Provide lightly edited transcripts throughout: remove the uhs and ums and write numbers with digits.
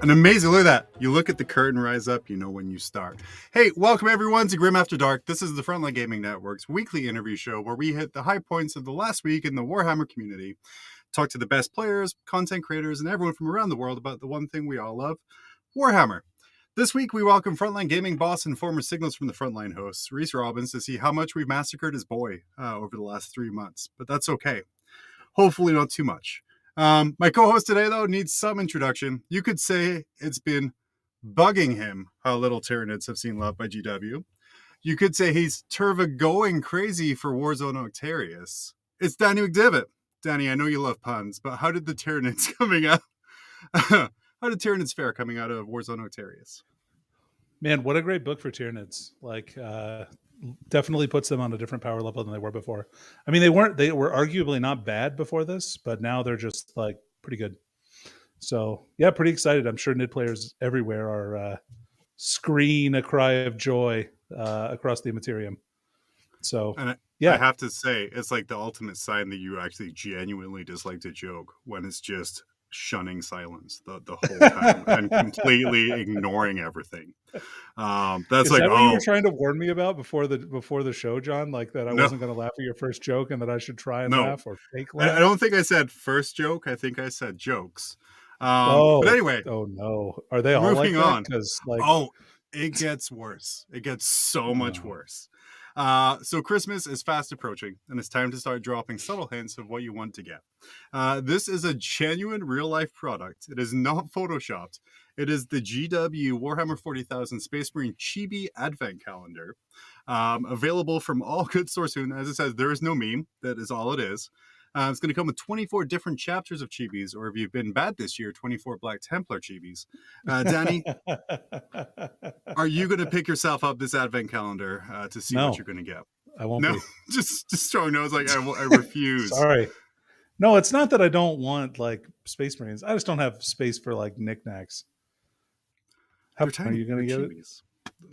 And amazing, look at that. You look at the curtain rise up, you know when you start. Hey, welcome everyone to Grim After Dark. This is the Frontline Gaming Network's weekly interview show where we hit the high points of the last week in the Warhammer community, talk to the best players, content creators, and everyone from around the world about the one thing we all love, Warhammer. This week, we welcome Frontline Gaming boss and former Signals from the Frontline hosts, Reece Robbins, to see how much we've massacred his boy over the last 3 months. But that's okay. Hopefully not too much. My co-host today, though, needs some introduction. You could say it's been bugging him how little Tyranids have seen love by GW. You could say he's turva going crazy for Warzone Octarius. It's Danny McDivett. Danny, I know you love puns, but how did the Tyranids coming out? How did Tyranids fare coming out of Warzone Octarius? Man, what a great book for Tyranids. Definitely puts them on a different power level than they were before. I mean, they were arguably not bad before this, but now they're just like pretty good. So yeah, pretty excited. I'm sure NID players everywhere are screaming a cry of joy across the Immaterium. So I have to say, it's like the ultimate sign that you actually genuinely disliked a joke when it's just shunning silence the whole time and completely ignoring everything. That's what you were trying to warn me about before the show, John? Like that I wasn't going to laugh at your first joke and that I should try and laugh or fake laugh? I don't think I said first joke. I think I said jokes. But anyway. Oh no. Are they all moving like that? On? It gets worse. It gets so much worse. So Christmas is fast approaching, and it's time to start dropping subtle hints of what you want to get. This is a genuine real-life product. It is not photoshopped. It is the GW Warhammer 40,000 Space Marine Chibi Advent Calendar, available from all good source soon. As it says, there is no meme. That is all it is. It's going to come with 24 different chapters of chibis, or if you've been bad this year, 24 Black Templar chibis. Danny, are you going to pick yourself up this advent calendar to see what you're going to get? I won't be. just strong nose, like I refuse. Sorry. No, it's not that I don't want like Space Marines. I just don't have space for like knickknacks. Are you going to get it?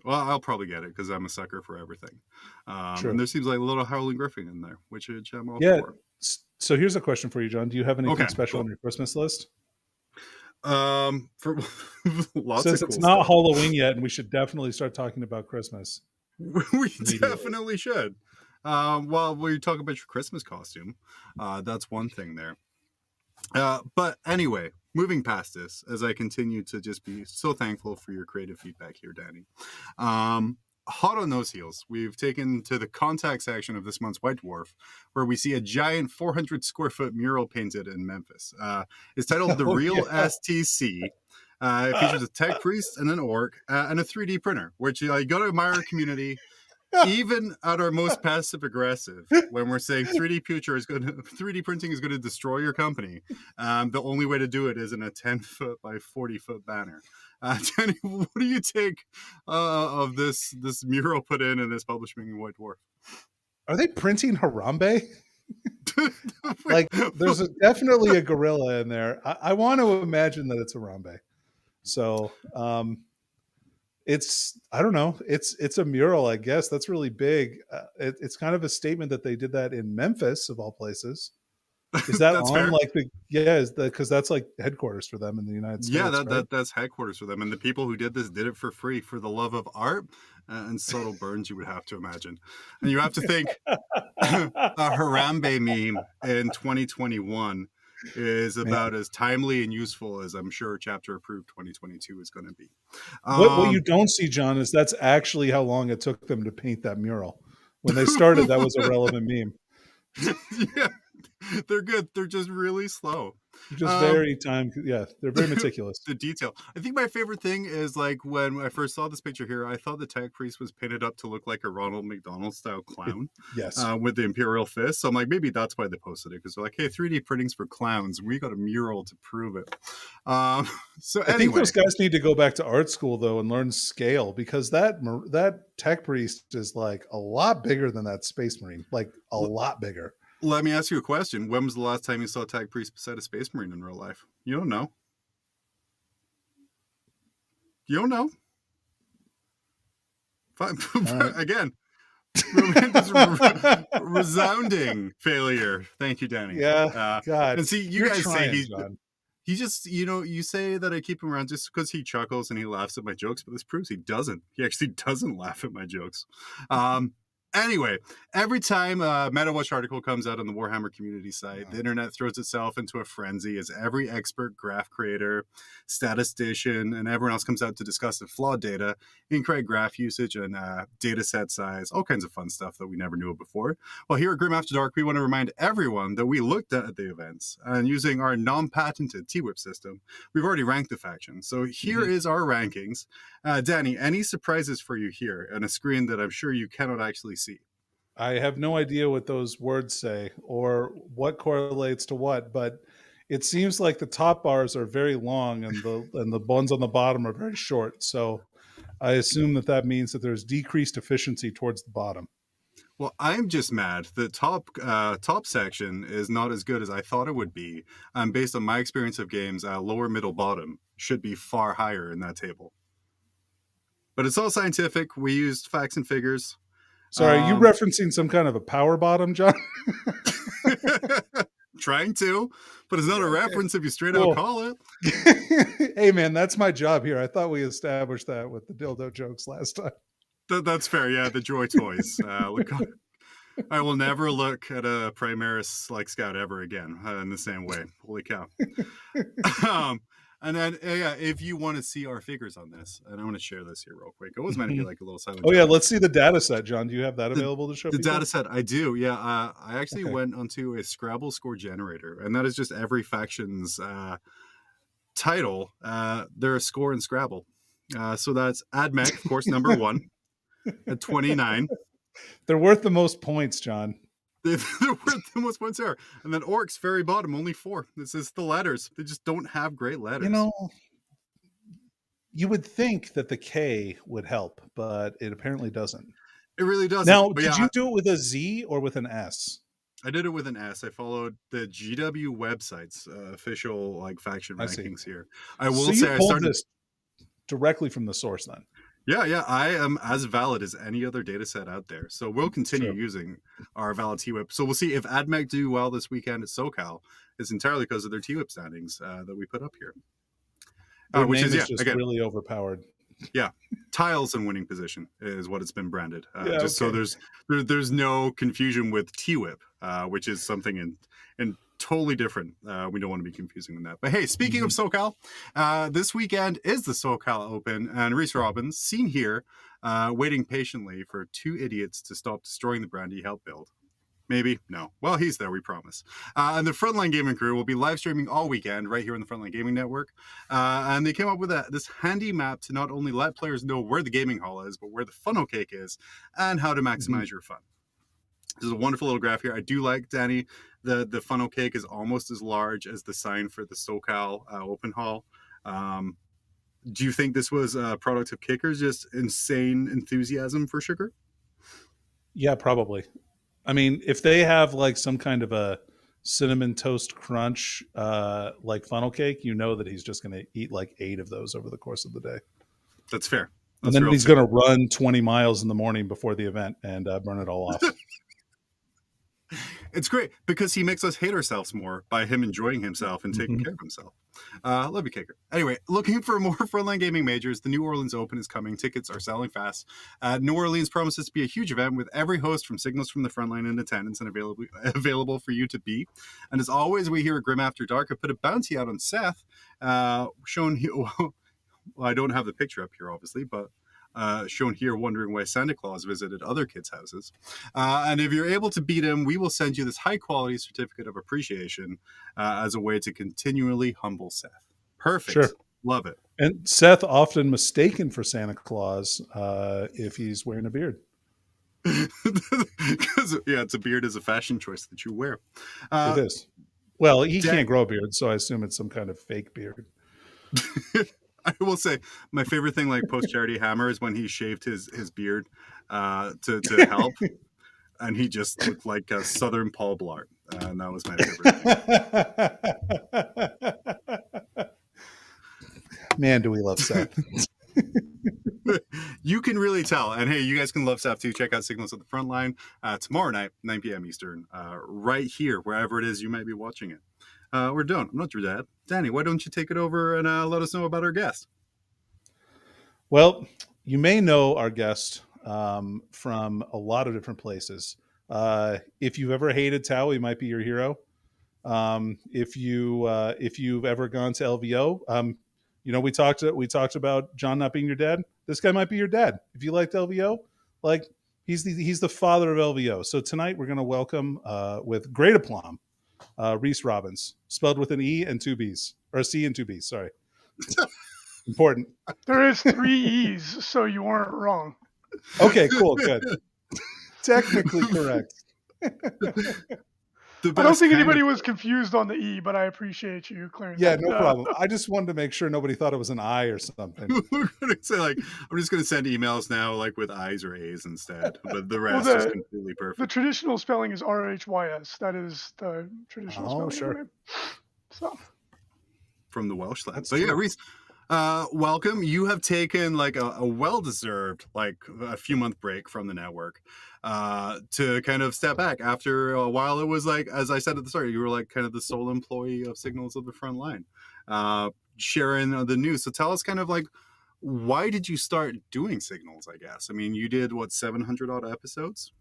Well, I'll probably get it because I'm a sucker for everything. And there seems like a little Howling Griffin in there, which I'm all for. So here's a question for you, John. Do you have anything special on your Christmas list? For lots Since of it's not Halloween yet, and we should definitely start talking about Christmas. We definitely should. Well, we talk about your Christmas costume. That's one thing there. But anyway, moving past this, as I continue to just be so thankful for your creative feedback here, Danny. Hot on those heels, we've taken to the contact section of this month's White Dwarf, where we see a giant 400 square foot mural painted in Memphis. It's titled The Real STC. It features a tech priest and an orc and a 3D printer, which you got to admire our community. Even at our most passive aggressive, when we're saying 3D printing is going to destroy your company, the only way to do it is in a 10-foot by 40-foot banner. Jenny, what do you take of this mural put in this publishing in White Dwarf? Are they printing Harambe? Like, there's definitely a gorilla in there. I want to imagine that it's Harambe. So, I don't know. It's a mural, I guess. That's really big. It's kind of a statement that they did that in Memphis, of all places. Is that on fair. Like because that's like headquarters for them in the United States? Yeah, that's headquarters for them. And the people who did this did it for free for the love of art and subtle burns, you would have to imagine. And you have to think a Harambe meme in 2021 is about as timely and useful as I'm sure Chapter Approved 2022 is going to be. What you don't see, John, is that's actually how long it took them to paint that mural. When they started, that was a relevant meme. Yeah, they're good. They're just really slow. Just very they're very meticulous. The detail. I think my favorite thing is like when I first saw this picture here, I thought the tech priest was painted up to look like a Ronald McDonald style clown. Yes. With the Imperial fist. So I'm like, maybe that's why they posted it, because they're like, hey, 3D printing's for clowns. We got a mural to prove it. So anyway, I think those guys need to go back to art school though and learn scale, because that tech priest is like a lot bigger than that Space Marine, like a lot bigger. Let me ask you a question. When was the last time you saw a tech priest beside a Space Marine in real life? You don't know. You don't know. Again, resounding failure. Thank you, Danny. Yeah, God. And see, you guys say he's. John. He just, you say that I keep him around just because he chuckles and he laughs at my jokes, but this proves he doesn't. He actually doesn't laugh at my jokes. Anyway, every time a MetaWatch article comes out on the Warhammer community site, the internet throws itself into a frenzy as every expert graph creator, statistician, and everyone else comes out to discuss the flawed data, incorrect graph usage, and data set size, all kinds of fun stuff that we never knew of before. Well, here at Grim After Dark, we want to remind everyone that we looked at the events, and using our non-patented T-Whip system, we've already ranked the factions. So here is our rankings. Danny, any surprises for you here on a screen that I'm sure you cannot actually see? I have no idea what those words say or what correlates to what, but it seems like the top bars are very long and the ones on the bottom are very short. So I assume that means that there's decreased efficiency towards the bottom. Well, I'm just mad. The top section is not as good as I thought it would be. Based on my experience of games, lower, middle, bottom should be far higher in that table. But it's all scientific. We used facts and figures. Sorry, are you referencing some kind of a power bottom, John? Trying to, but it's not a reference if you straight out call it. Hey, man, that's my job here. I thought we established that with the dildo jokes last time. That's fair. Yeah, the Joy Toys. I will never look at a Primaris like Scout ever again in the same way. Holy cow. And then, if you want to see our figures on this, and I want to share this here real quick. It was meant to be like a little silent. Oh, yeah. Let's see the data set, John. Do you have that available to show the people? data set? I do. Yeah. I actually went onto a Scrabble score generator, and that is just every faction's title, their score in Scrabble. So that's AdMech, of course, number 1 at 29. They're worth the most points, John. They're worth the most points there. And then Orcs, very bottom, only 4. This is the letters. They just don't have great letters. You would think that the K would help, but it apparently doesn't. It really doesn't. Now, did you do it with a Z or with an S? I did it with an S. I followed the GW website's official faction rankings here. I will say I started this directly from the source then. Yeah, I am as valid as any other data set out there. So we'll continue using our valid T-Whip. So we'll see if AdMech do well this weekend at SoCal. It's entirely because of their T-Whip standings that we put up here. Which is just again, really overpowered. Yeah, tiles in winning position is what it's been branded. So there's no confusion with T-Whip, which is something in totally different. We don't want to be confusing with that. But hey, speaking of SoCal, this weekend is the SoCal Open, and Reece Robbins, seen here, waiting patiently for 2 idiots to stop destroying the brand he helped build. Maybe? No. Well, he's there, we promise. And the Frontline Gaming crew will be live streaming all weekend right here on the Frontline Gaming Network. And they came up with this handy map to not only let players know where the gaming hall is, but where the funnel cake is and how to maximize your fun. This is a wonderful little graph here. I do like, Danny, the funnel cake is almost as large as the sign for the SoCal Open Hall. Do you think this was a product of Kickers, just insane enthusiasm for sugar? Yeah, probably. I mean, if they have some kind of a cinnamon toast crunch funnel cake, you know that he's just going to eat 8 of those over the course of the day. That's fair. And then he's going to run 20 miles in the morning before the event and burn it all off. It's great because he makes us hate ourselves more by him enjoying himself and taking care of himself. Love you, Kicker. Anyway, looking for more Frontline Gaming majors, the New Orleans Open is coming. Tickets are selling fast. New Orleans promises to be a huge event with every host from Signals from the Frontline in attendance and available for you to be. And as always, we here at Grim After Dark have put a bounty out on Seth, shown here. Well, I don't have the picture up here, obviously, but shown here wondering why Santa Claus visited other kids' houses. And if you're able to beat him, we will send you this high-quality certificate of appreciation as a way to continually humble Seth. Perfect. Sure. Love it. And Seth often mistaken for Santa Claus if he's wearing a beard. Because, it's a beard is a fashion choice that you wear. It is. Well, he can't grow a beard, so I assume it's some kind of fake beard. I will say my favorite thing, post Charity Hammer, is when he shaved his beard to help, and he just looked like a Southern Paul Blart, and that was my favorite thing. Man, do we love Seth. You can really tell, and hey, you guys can love Seth too. Check out Signals at the Frontline tomorrow night, 9 p.m. Eastern, right here, wherever it is you might be watching it. we're doing. I'm not your dad. Danny, why don't you take it over and let us know about our guest? Well, you may know our guest from a lot of different places. If you've ever hated Tao, he might be your hero. If you've ever gone to LVO, we talked about John not being your dad. This guy might be your dad. If you liked LVO, like he's the father of LVO. So tonight we're going to welcome with great aplomb Reece Robbins, spelled with an E and two B's, or a C and two B's. Sorry, important. There is 3 E's, so you weren't wrong. Okay, cool, good. Technically correct. I don't think anybody was confused on the E, but I appreciate you clearing that. Yeah, no problem. I just wanted to make sure nobody thought it was an I or something. We're gonna say I'm just gonna send emails now with I's or A's instead, but the rest is completely perfect. The traditional spelling is RHYS. That is the traditional spelling. Oh, sure. So from the Welsh land. So yeah, Reece, welcome. You have taken a well-deserved a few month break from the network to kind of step back after a while. It was as I said at the start, you were kind of the sole employee of Signals of the Frontline, sharing the news. So tell us kind of why did you start doing Signals? I guess you did 700 odd episodes.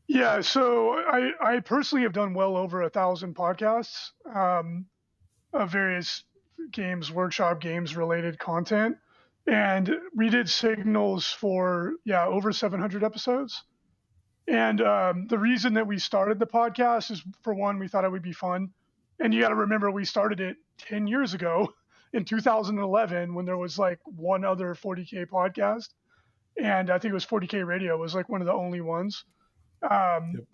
Yeah, so I personally have done well over 1,000 podcasts of various games, workshop games related content. And we did Signals for, over 700 episodes. And the reason that we started the podcast is, for one, we thought it would be fun. And you got to remember, we started it 10 years ago in 2011 when there was one other 40K podcast. And I think it was 40K Radio was one of the only ones. Yep.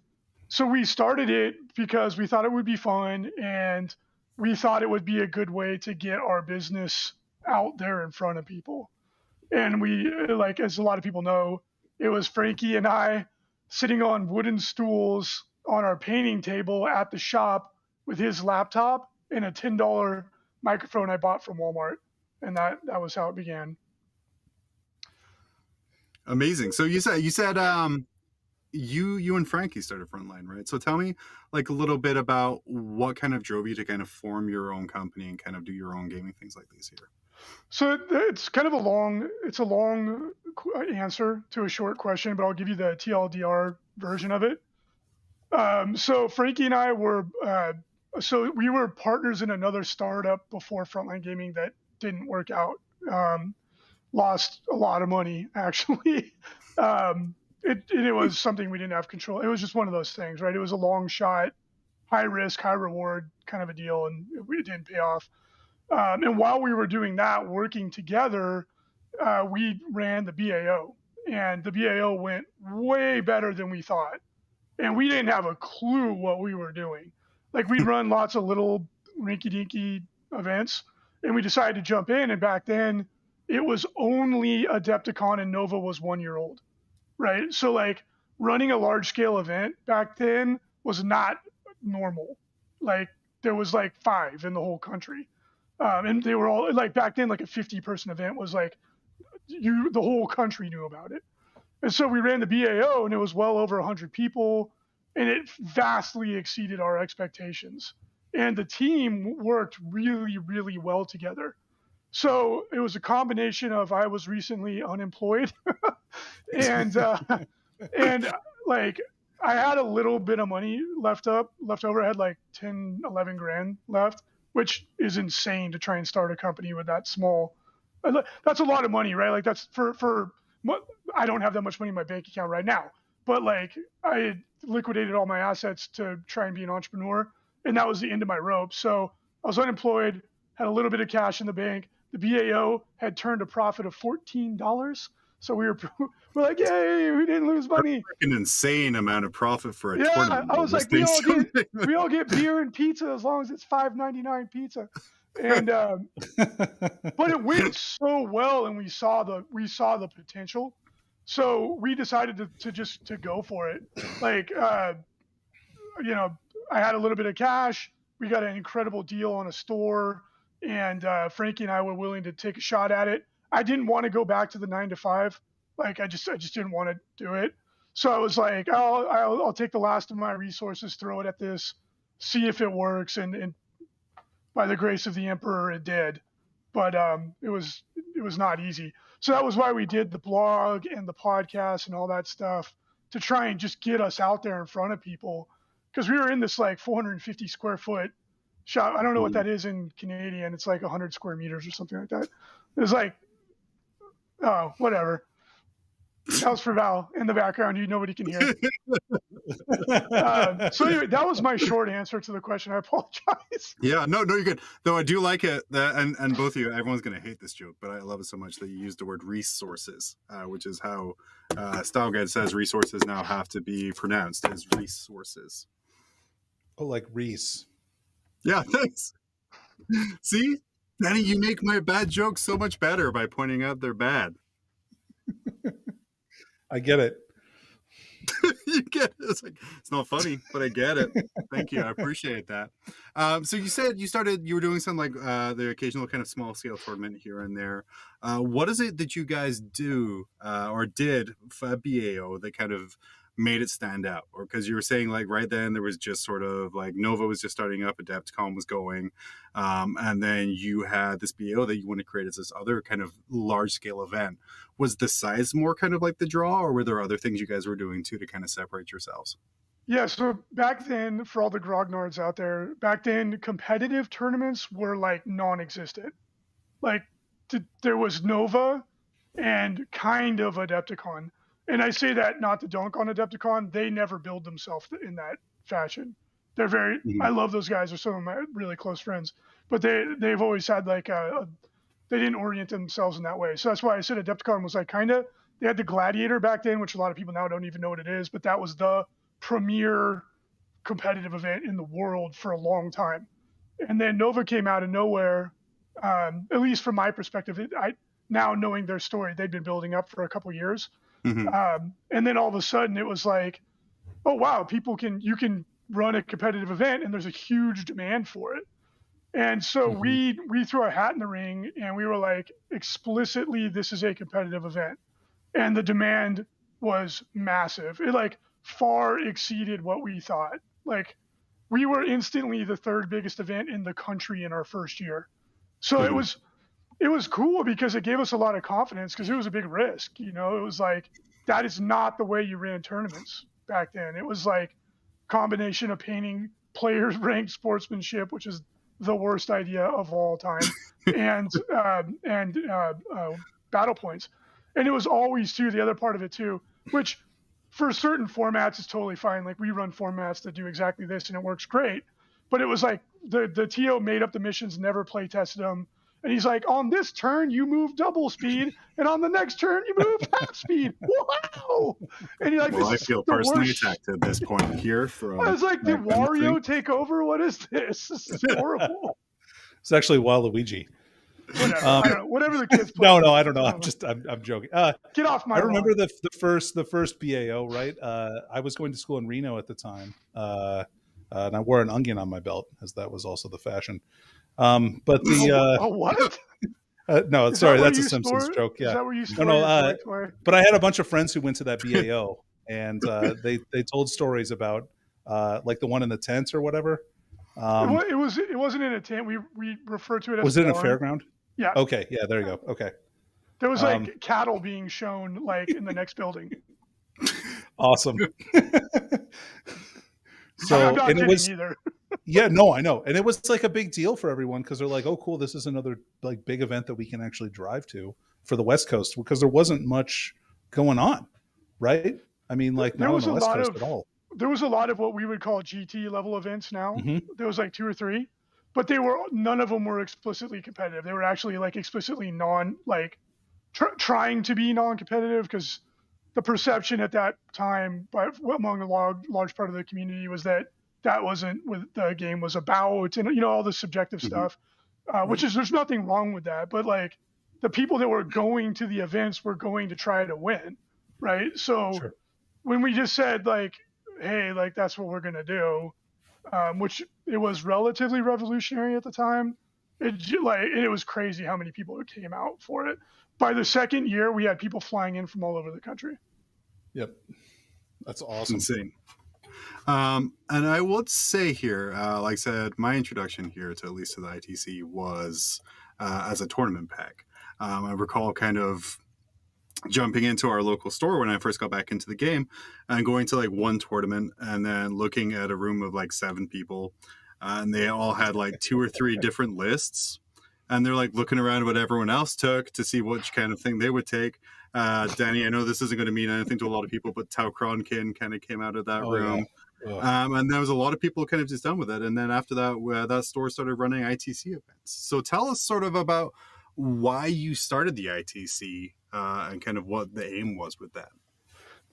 So we started it because we thought it would be fun, and we thought it would be a good way to get our business out there in front of people. And we, as a lot of people know, it was Frankie and I sitting on wooden stools on our painting table at the shop with his laptop and a $10 microphone I bought from Walmart. And that was how it began. Amazing. So you said you and Frankie started Frontline, right? So tell me a little bit about what kind of drove you to kind of form your own company and kind of do your own gaming things like these here. So it's kind of a long answer to a short question, but I'll give you the TLDR version of it. So Frankie and I were, we were partners in another startup before Frontline Gaming that didn't work out. Lost a lot of money, actually. It was something we didn't have control. It was just one of those things, right? It was a long shot, high risk, high reward kind of a deal, and it didn't pay off. And while we were doing that, working together, we ran the BAO, and the BAO went way better than we thought. And we didn't have a clue what we were doing. We'd run lots of little rinky-dinky events, and we decided to jump in. And back then, it was only Adepticon, and Nova was 1 year old. Right. So running a large scale event back then was not normal. There was 5 in the whole country. And they were all back then, a 50-person event was the whole country knew about it. And so we ran the BAO, and it was well over 100 people, and it vastly exceeded our expectations. And the team worked really, really well together. So it was a combination of, I was recently unemployed and I had a little bit of money left over. I had 10, 11 grand left, which is insane to try and start a company with that small. That's a lot of money, right? That's for I don't have that much money in my bank account right now, but I had liquidated all my assets to try and be an entrepreneur, and that was the end of my rope. So I was unemployed, had a little bit of cash in the bank. The BAO had turned a profit of $14. So we're yay, we didn't lose money. An insane amount of profit for a tournament. I was we all get beer and pizza as long as it's $5.99 pizza. And but it went so well, and we saw the potential. So we decided to go for it. I had a little bit of cash. We got an incredible deal on a store. And Frankie and I were willing to take a shot at it. I didn't want to go back to the 9 to 5. I just didn't want to do it. So I was I'll take the last of my resources, throw it at this, see if it works, and by the grace of the Emperor, it did. But it was not easy. So that was why we did the blog and the podcast and all that stuff, to try and just get us out there in front of people, because we were in this like 450 square foot shop. I don't know what that is in Canadian. It's like 100 square meters or something like that. It was like, oh, whatever. House for Val in the background, nobody can hear. So anyway, that was my short answer to the question. I apologize. Yeah, no, you're good. Though I do like it, and both of you, everyone's going to hate this joke, but I love it so much that you used the word resources, which is how Style Guide says resources now have to be pronounced as resources. Oh, like Reese. Yeah, thanks. See, Danny, you make my bad jokes so much better by pointing out they're bad. I get it. You get it. It's like, it's not funny, but I get it. Thank you. I appreciate that. So you said you were doing some like the occasional kind of small scale tournament here and there. What is it that you guys do or did for BAO that kind of made it stand out? Or because you were saying like right then there was just sort of like Nova was just starting up, Adepticon was going, and then you had this BAO that you want to create as this other kind of large scale event. Was the size more kind of like the draw, or were there other things you guys were doing too to kind of separate yourselves? Yeah, so back then, for all the grognards out there, back then competitive tournaments were like non-existent. Like there was Nova and kind of Adepticon. And I say that not to dunk on Adepticon. They never build themselves in that fashion. They're very, I love those guys. They're some of my really close friends. But they've always had like they didn't orient themselves in that way. So that's why I said Adepticon was like kind of, they had the Gladiator back then, which a lot of people now don't even know what it is, but that was the premier competitive event in the world for a long time. And then Nova came out of nowhere, at least from my perspective. Now knowing their story, they'd been building up for a couple years. And then all of a sudden it was like, oh wow, you can run a competitive event and there's a huge demand for it. And so we threw our hat in the ring and we were like, explicitly, this is a competitive event. And the demand was massive. It like far exceeded what we thought. Like we were instantly the third biggest event in the country in our first year. So it was cool because it gave us a lot of confidence, because it was a big risk. It was like, that is not the way you ran tournaments back then. It was like combination of painting players ranked sportsmanship, which is the worst idea of all time, and battle points. And it was always too, the other part of it too, which for certain formats is totally fine. Like we run formats that do exactly this and it works great. But it was like the TO made up the missions, never play tested them. And he's like, on this turn, you move double speed, and on the next turn, you move half speed. Wow! And you're like, well, I feel personally attacked at this point here. I was like, did Wario take over? What is this? This is horrible. It's actually Waluigi. Whatever. I don't know. Whatever the kids play. No, I don't know. I'm joking. Get off my I remember lawn. the first BAO, right? I was going to school in Reno at the time. And I wore an onion on my belt, as that was also the fashion. But the what? No, sorry, that's a Simpsons joke. Yeah, is that where you store no. But I had a bunch of friends who went to that BAO, and they told stories about like the one in the tent or whatever. It wasn't in a tent. We refer to it as. Was it in a fairground? Yeah. Okay. Yeah. There you go. Okay. There was like cattle being shown like in the next building. Awesome. So I'm not and it was either. Yeah, no, I know. And it was like a big deal for everyone because they're like, oh, cool, this is another like big event that we can actually drive to for the West Coast, because there wasn't much going on, right? I mean, like not on the West Coast at all. There was a lot of what we would call GT level events now. There was like 2 or 3, but none of them were explicitly competitive. They were actually like explicitly trying to be non-competitive, because the perception at that time among a large part of the community was that wasn't what the game was about, and all the subjective stuff, there's nothing wrong with that, but like the people that were going to the events were going to try to win, right? So when we just said like, hey, like that's what we're gonna do, which it was relatively revolutionary at the time, it was crazy how many people came out for it. By the second year, we had people flying in from all over the country. Yep, that's awesome. Insane. And I would say here, like I said, my introduction here to at least to the ITC was as a tournament pack. I recall kind of jumping into our local store when I first got back into the game and going to like one tournament and then looking at a room of like 7 people, and they all had like 2 or 3 different lists, and they're like looking around what everyone else took to see which kind of thing they would take. Danny, I know this isn't going to mean anything to a lot of people, but Tau Kronkin kind of came out of that room. Yeah. And there was a lot of people kind of just done with it. And then after that, that store started running ITC events. So tell us sort of about why you started the ITC and kind of what the aim was with that.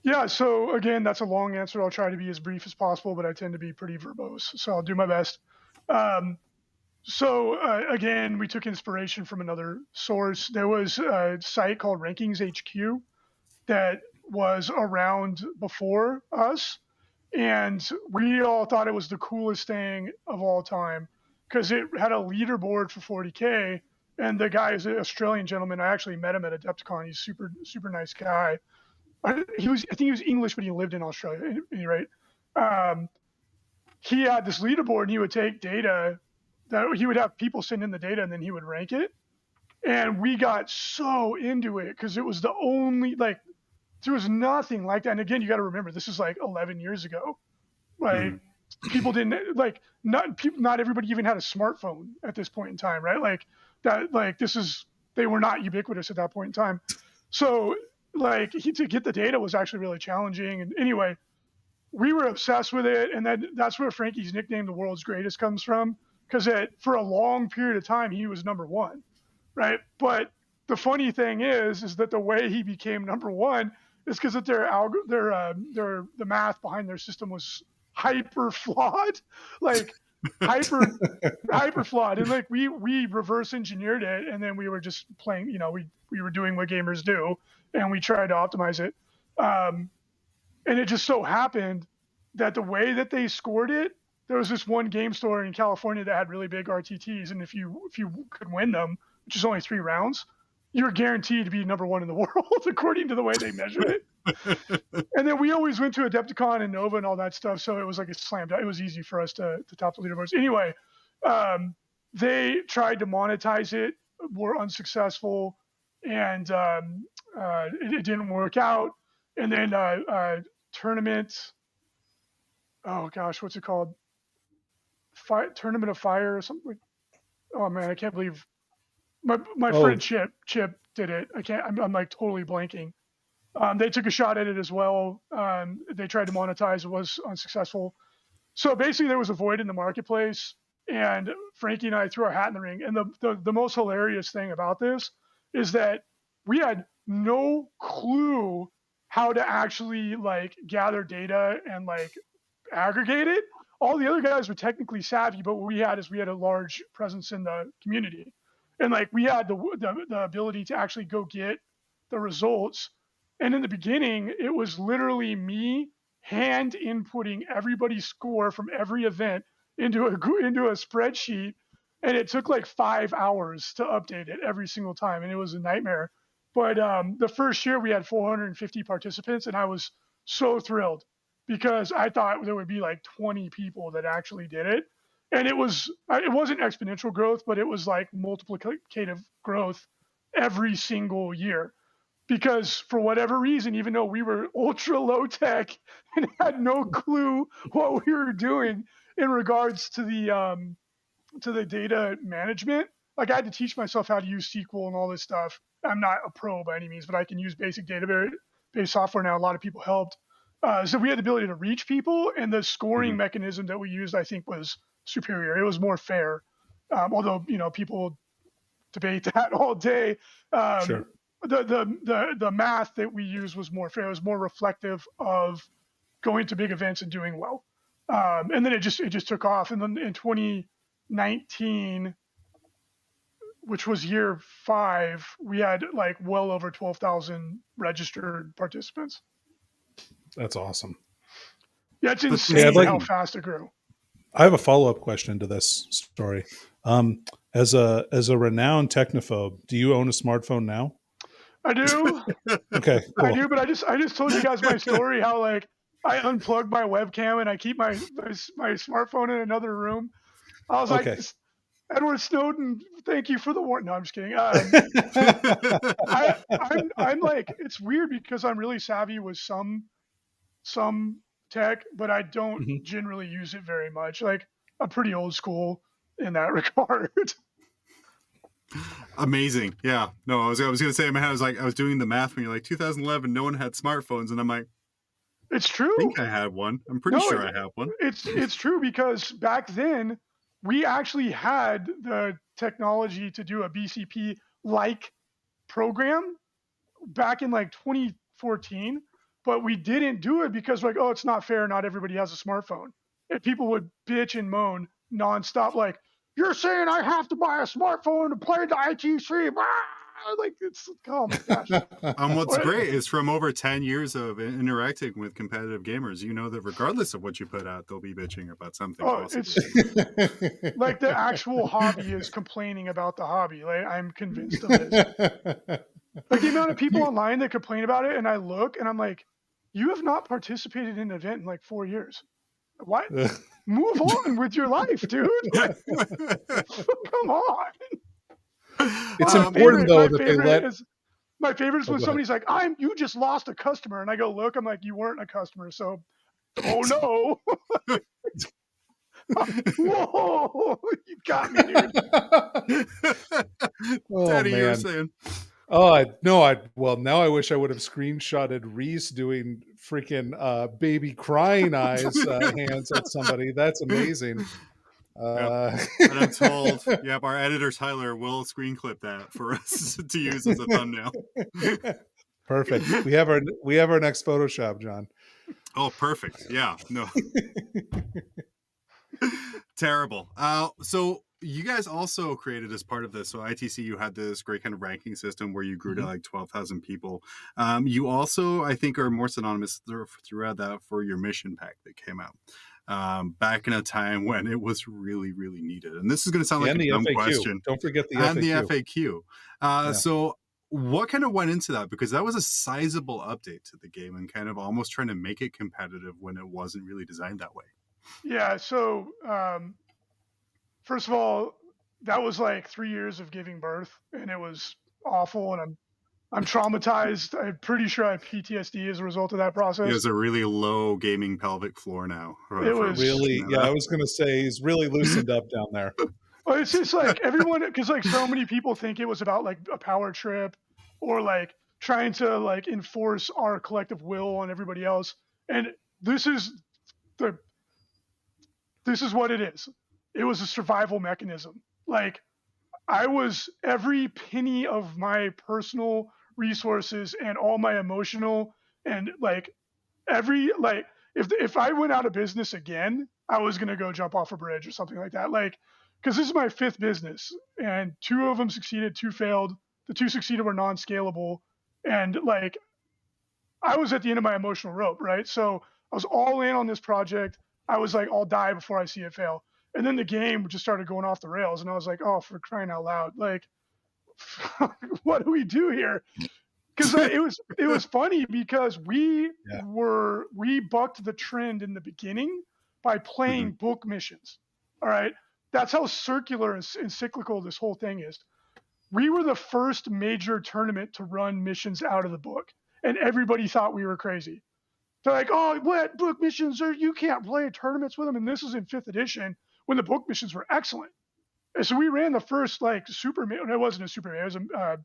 Yeah, so again, that's a long answer. I'll try to be as brief as possible, but I tend to be pretty verbose, so I'll do my best. Again, we took inspiration from another source. There was a site called Rankings HQ that was around before us, and we all thought it was the coolest thing of all time because it had a leaderboard for 40K, and the guy is an Australian gentleman. I actually met him at Adepticon. He's super, super nice guy. I think he was English, but he lived in Australia. At any rate, he had this leaderboard, and he would take data that he would have people send in the data, and then he would rank it. And we got so into it because it was the only, like, there was nothing like that. And again, you got to remember, this is like 11 years ago. Like, people didn't, like, not everybody even had a smartphone at this point in time, right? Like, that, like, they were not ubiquitous at that point in time. So, like, to get the data was actually really challenging. And anyway, we were obsessed with it. And that's where Frankie's nickname, the world's greatest, comes from. Because for a long period of time, he was number 1, right? But the funny thing is that the way he became number 1 is because that the math behind their system was hyper flawed, like hyper flawed. And like we reverse engineered it, and then we were just playing. You know, we were doing what gamers do, and we tried to optimize it. And it just so happened that the way that they scored it. There was this one game store in California that had really big RTTs, and if you could win them, which is only 3 rounds, you're guaranteed to be number 1 in the world according to the way they measure it. And then we always went to Adepticon and Nova and all that stuff, so it was like a slam dunk. It was easy for us to top the leaderboards. Anyway, they tried to monetize it, were unsuccessful, and it didn't work out. And then tournament, oh gosh, what's it called? Tournament of Fire or something. Oh man, I can't believe my friend Chip did it. I'm like totally blanking. They took a shot at it as well. They tried to monetize. It was unsuccessful. So basically there was a void in the marketplace, and Frankie and I threw our hat in the ring. And the most hilarious thing about this is that we had no clue how to actually like gather data and like aggregate it. All the other guys were technically savvy, but what we had a large presence in the community. And like we had the ability to actually go get the results. And in the beginning, it was literally me hand inputting everybody's score from every event into a spreadsheet. And it took like 5 hours to update it every single time. And it was a nightmare. But the first year we had 450 participants, and I was so thrilled, because I thought there would be like 20 people that actually did it. And it wasn't exponential growth, but it was like multiplicative growth every single year. Because for whatever reason, even though we were ultra low tech and had no clue what we were doing in regards to the data management, like I had to teach myself how to use SQL and all this stuff. I'm not a pro by any means, but I can use basic database software now. A lot of people helped. So we had the ability to reach people, and the scoring mechanism that we used, I think, was superior. It was more fair, although people debate that all day. Sure. The math that we used was more fair. It was more reflective of going to big events and doing well. And then it just took off. And then in 2019, which was year 5, we had like well over 12,000 registered participants. That's awesome. Yeah, it's insane how fast it grew. I have a follow-up question to this story. As a renowned technophobe, do you own a smartphone now? I do. Okay, cool. I do, but I just told you guys my story, how like unplugged my webcam and I keep my smartphone in another room. I was like, Edward Snowden, thank you for the warning. No, I'm just kidding. I'm like, it's weird because I'm really savvy with some tech, but I don't generally use it very much. Like, I'm pretty old school in that regard. Amazing. Yeah. No, I was gonna say, man, I was doing the math when you're like 2011, no one had smartphones, and I'm like, it's true. I think I had one. I'm pretty sure I have one. It's true because back then we actually had the technology to do a BCP like program back in like 2014, but we didn't do it because like, oh, it's not fair. Not everybody has a smartphone. And people would bitch and moan nonstop, like, you're saying I have to buy a smartphone to play the ITC. Like, it's, oh my gosh. What's great is from over 10 years of interacting with competitive gamers, you know that regardless of what you put out, they'll be bitching about something. It's like the actual hobby is complaining about the hobby. Like, I'm convinced of this. Like the amount of people online that complain about it, and I look and I'm like, you have not participated in an event in like 4 years. What? Move on with your life, dude. Like, come on. It's important though that they let. My favorite is when somebody's like, you just lost a customer, and I go look. I'm like, you weren't a customer, so. Oh no. Whoa, you got me, dude. Daddy, you were saying. Oh, no, well, now I wish I would have screenshotted Reece doing freaking baby crying eyes hands at somebody. That's amazing. And I'm told, our editor Tyler will screen clip that for us to use as a thumbnail. Perfect. We have our next Photoshop, John. Oh, perfect. Yeah. No. Terrible. So you guys also created as part of this. So ITC, you had this great kind of ranking system where you grew to like 12,000 people. You also, I think, are more synonymous throughout that for your mission pack that came out back in a time when it was really, really needed. And this is going to sound like a dumb question. Don't forget the and FAQ. The FAQ. So what kind of went into that? Because that was a sizable update to the game and kind of almost trying to make it competitive when it wasn't really designed that way. Yeah. So first of all, that was like 3 years of giving birth, and it was awful. And I'm traumatized. I'm pretty sure I have PTSD as a result of that process. He has a really low gaming pelvic floor now. It was really, I was going to say he's really loosened up down there. Well, it's just like everyone, because like so many people think it was about like a power trip or like trying to like enforce our collective will on everybody else. And this is what it is. It was a survival mechanism. Like every penny of my personal resources and all my emotional and like if I went out of business again, I was going to go jump off a bridge or something like that. Like, because this is my 5th business and 2 of them succeeded, 2 failed. The 2 succeeded were non-scalable. And like, I was at the end of my emotional rope, right? So I was all in on this project. I was like, I'll die before I see it fail. And then the game just started going off the rails. And I was like, oh, for crying out loud. Like, what do we do here? Because it was funny because we bucked the trend in the beginning by playing book missions. All right. That's how circular and cyclical this whole thing is. We were the first major tournament to run missions out of the book. And everybody thought we were crazy. They're like, oh, what book missions are, you can't play tournaments with them. And this is in 5th edition when the book missions were excellent. And so we ran the first like it wasn't a super, it was a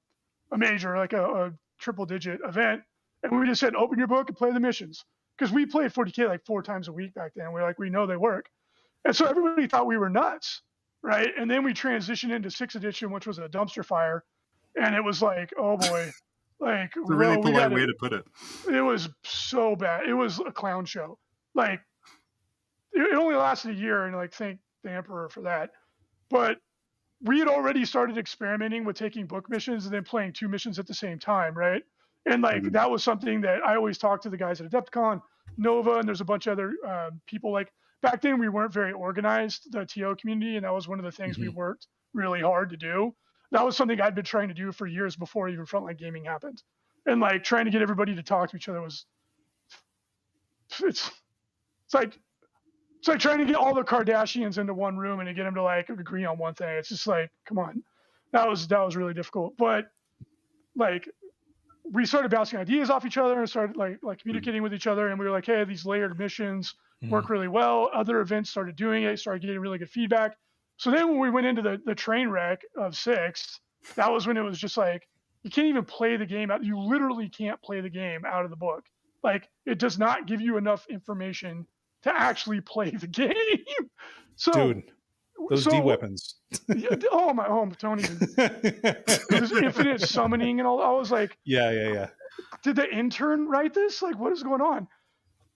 major, like a triple digit event. And we just said, open your book and play the missions. Because we played 40K like 4 times a week back then. We're like, we know they work. And so everybody thought we were nuts, right? And then we transitioned into 6th edition, which was a dumpster fire. And it was like, oh boy. Like, it's a really polite way to put it. It was so bad. It was a clown show. Like, it only lasted a year, and like, thank the Emperor for that. But we had already started experimenting with taking book missions and then playing 2 missions at the same time, right? And like, that was something that I always talked to the guys at Adepticon, Nova, and there's a bunch of other people. Like, back then we weren't very organized, the TO community, and that was one of the things we worked really hard to do. That was something I'd been trying to do for years before even Frontline Gaming happened. And like trying to get everybody to talk to each other it's like trying to get all the Kardashians into one room and to get them to like agree on one thing. It's just like, come on, that was really difficult. But like, we started bouncing ideas off each other and started like communicating with each other, and we were like, hey, these layered missions work really well. Other events started doing it, started getting really good feedback. So then when we went into the train wreck of 6th, that was when it was just like, you can't even play the game out. You literally can't play the game out of the book. Like, it does not give you enough information to actually play the game. So, dude, those D weapons. Yeah, Tony. There's infinite summoning and all. I was like, yeah. Did the intern write this? Like, what is going on?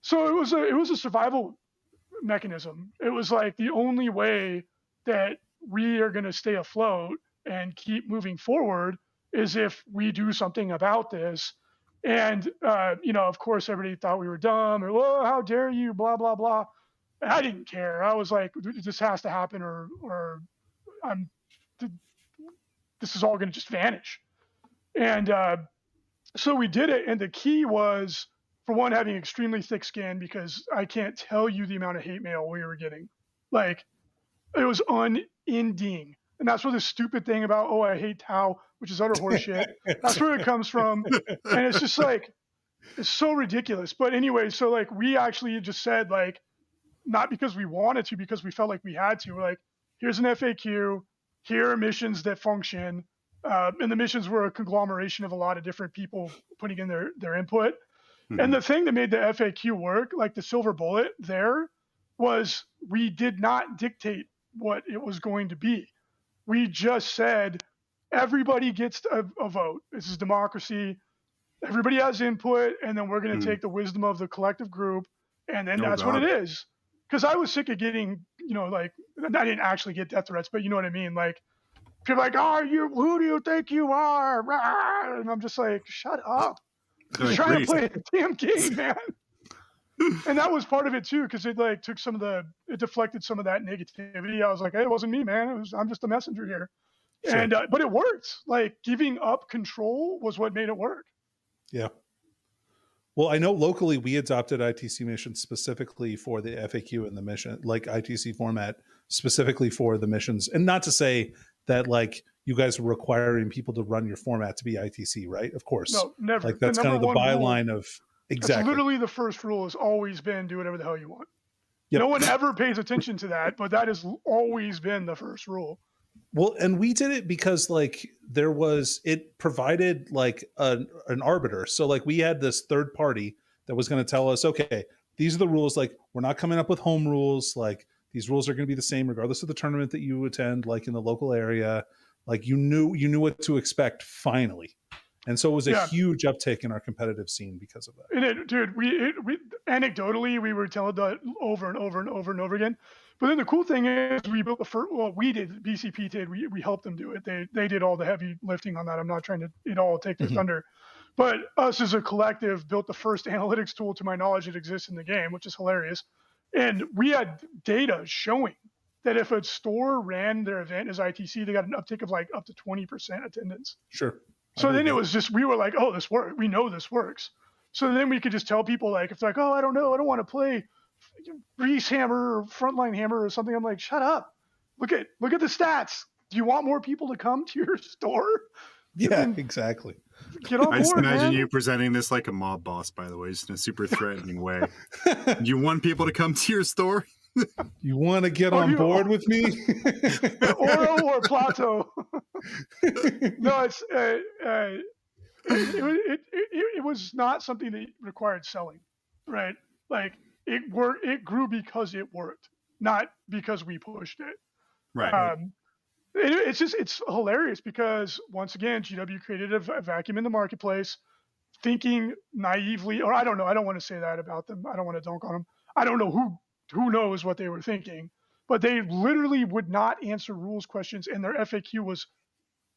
So it was a survival mechanism. It was like the only way that we are going to stay afloat and keep moving forward is if we do something about this. And, of course, everybody thought we were dumb or, whoa, how dare you, blah, blah, blah. And I didn't care. I was like, this has to happen or this is all going to just vanish. And so we did it. And the key was, for one, having extremely thick skin, because I can't tell you the amount of hate mail we were getting. Like, it was unending. And that's where the stupid thing about, oh, I hate Tau, which is utter horseshit. That's where it comes from. And it's just like, it's so ridiculous. But anyway, so like, we actually just said, like, not because we wanted to, because we felt like we had to. We're like, here's an FAQ. Here are missions that function. And the missions were a conglomeration of a lot of different people putting in their input. Mm-hmm. And the thing that made the FAQ work, like the silver bullet there, was we did not dictate what it was going to be. We just said, everybody gets a vote. This is democracy. Everybody has input, and then we're going to take the wisdom of the collective group, and then that's what it is. Because I was sick of getting, like, I didn't actually get death threats, but you know what I mean? Like, people are like, who do you think you are? And I'm just like, shut up. I'm just trying to play a damn game, man. And that was part of it too, because it like took it deflected some of that negativity. I was like, hey, it wasn't me, man. I'm just a messenger here. Sure. And but it worked. Like, giving up control was what made it work. Yeah. Well, I know locally we adopted ITC missions specifically for the FAQ and the mission, like ITC format specifically for the missions. And not to say that like you guys were requiring people to run your format to be ITC, right? Of course. No, never. Like that's kind of the byline of exactly. That's literally the first rule has always been do whatever the hell you want. Yep. No one ever pays attention to that, but that has always been the first rule. Well, and we did it because like it provided like an arbiter. So like we had this third party that was going to tell us, okay, these are the rules. Like, we're not coming up with home rules. Like, these rules are going to be the same regardless of the tournament that you attend, like in the local area. Like, you knew what to expect finally. And so it was a huge uptick in our competitive scene because of that. Dude, we anecdotally, we were telling that over and over and over and over again. But then the cool thing is we built the first, well, we did, BCP did, we helped them do it. They did all the heavy lifting on that. I'm not trying to take their thunder. But us as a collective built the first analytics tool, to my knowledge, that exists in the game, which is hilarious. And we had data showing that if a store ran their event as ITC, they got an uptick of like up to 20% attendance. Sure. So then it was just, we were like, oh, this works. We know this works. So then we could just tell people, like, if they're like, oh, I don't know, I don't want to play Reece Hammer or Frontline Hammer or something. I'm like, shut up. Look at the stats. Do you want more people to come to your store? Yeah, exactly. Get on board, I just imagine man. you presenting this like a mob boss, by the way, just in a super threatening way. You want people to come to your store? You want to get on board with me? Oro or Plato? No, it was not something that required selling, right? Like, it grew because it worked, not because we pushed it. Right. It's hilarious because, once again, GW created a vacuum in the marketplace, thinking naively, or I don't know, I don't want to say that about them. I don't want to dunk on them. I don't know who knows what they were thinking, but they literally would not answer rules questions, and their FAQ was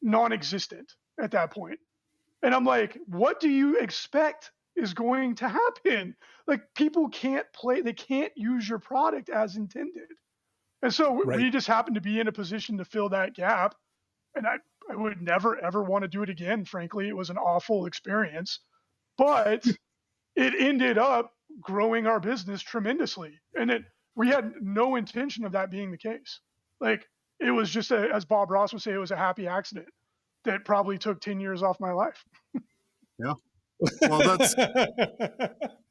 non-existent at that point. And I'm like, what do you expect is going to happen? Like, people can't play, they can't use your product as intended. And so we just happened to be in a position to fill that gap. And I would never, ever want to do it again. Frankly, it was an awful experience, but it ended up growing our business tremendously. And we had no intention of that being the case. Like, it was just, as Bob Ross would say, it was a happy accident that probably took 10 years off my life. Yeah. Well, that's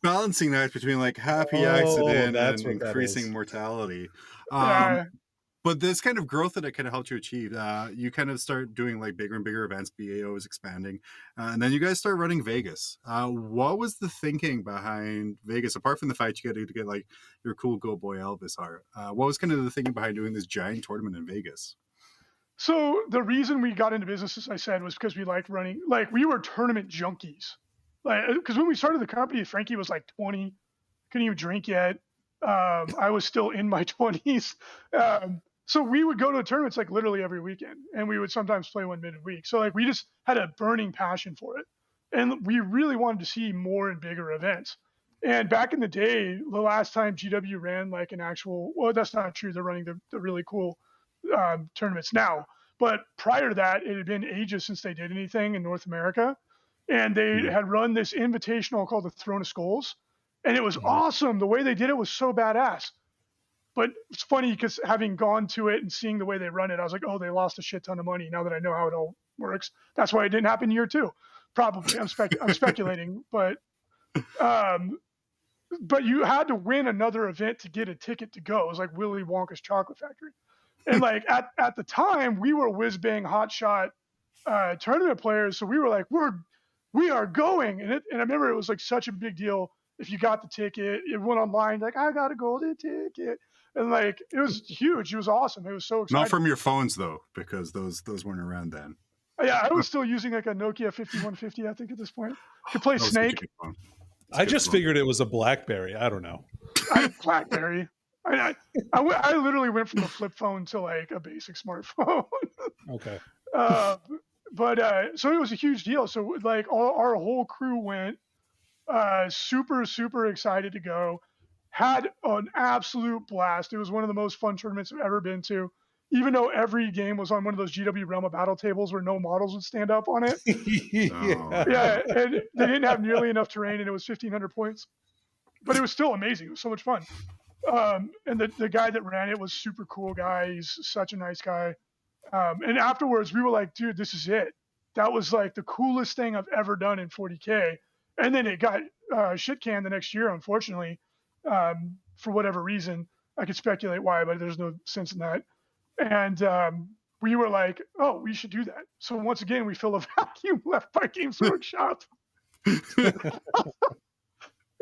balancing that between like happy accident and increasing mortality. But this kind of growth that it kind of helped you achieve, you kind of start doing like bigger and bigger events. BAO is expanding, and then you guys start running Vegas. What was the thinking behind Vegas, apart from the fact you get to get like your cool Go Boy Elvis art? What was kind of the thinking behind doing this giant tournament in Vegas? So the reason we got into business, as I said, was because we liked running. Like, we were tournament junkies. Like, because when we started the company, Frankie was like 20, couldn't even drink yet. I was still in my 20s. So we would go to tournaments like literally every weekend, and we would sometimes play one midweek. So like, we just had a burning passion for it, and we really wanted to see more and bigger events. And back in the day, the last time GW ran like an actual, well, that's not true. They're running the really cool tournaments now. But prior to that, it had been ages since they did anything in North America. And they had run this invitational called the Throne of Skulls. And it was awesome. The way they did it was so badass. But it's funny because having gone to it and seeing the way they run it, I was like, oh, they lost a shit ton of money now that I know how it all works. That's why it didn't happen year two. Probably. I'm speculating. But you had to win another event to get a ticket to go. It was like Willy Wonka's Chocolate Factory. And like at the time, we were whiz-bang hotshot tournament players. So we were like, we are going. And I remember it was like such a big deal. If you got the ticket, it went online, like, I got a golden ticket. And like, it was huge. It was awesome. It was so exciting. Not from your phones though, because those weren't around then. Yeah, I was still using like a Nokia 5150, I think, at this point. I could play Snake. I just figured it was a BlackBerry. I don't know. BlackBerry. I literally went from a flip phone to like a basic smartphone. Okay. So it was a huge deal. So like our whole crew went, super, super excited to go, had an absolute blast. It was one of the most fun tournaments I've ever been to, even though every game was on one of those GW Realm of Battle tables where no models would stand up on it. Yeah. And they didn't have nearly enough terrain, and it was 1,500 points, but it was still amazing. It was so much fun. And the guy that ran it was super cool guy. He's such a nice guy. And afterwards we were like, dude, this is it. That was like the coolest thing I've ever done in 40K. And then it got shit canned the next year, unfortunately, for whatever reason. I could speculate why, but there's no sense in that. And we were like, oh, we should do that. So once again, we fill a vacuum left by Games Workshop.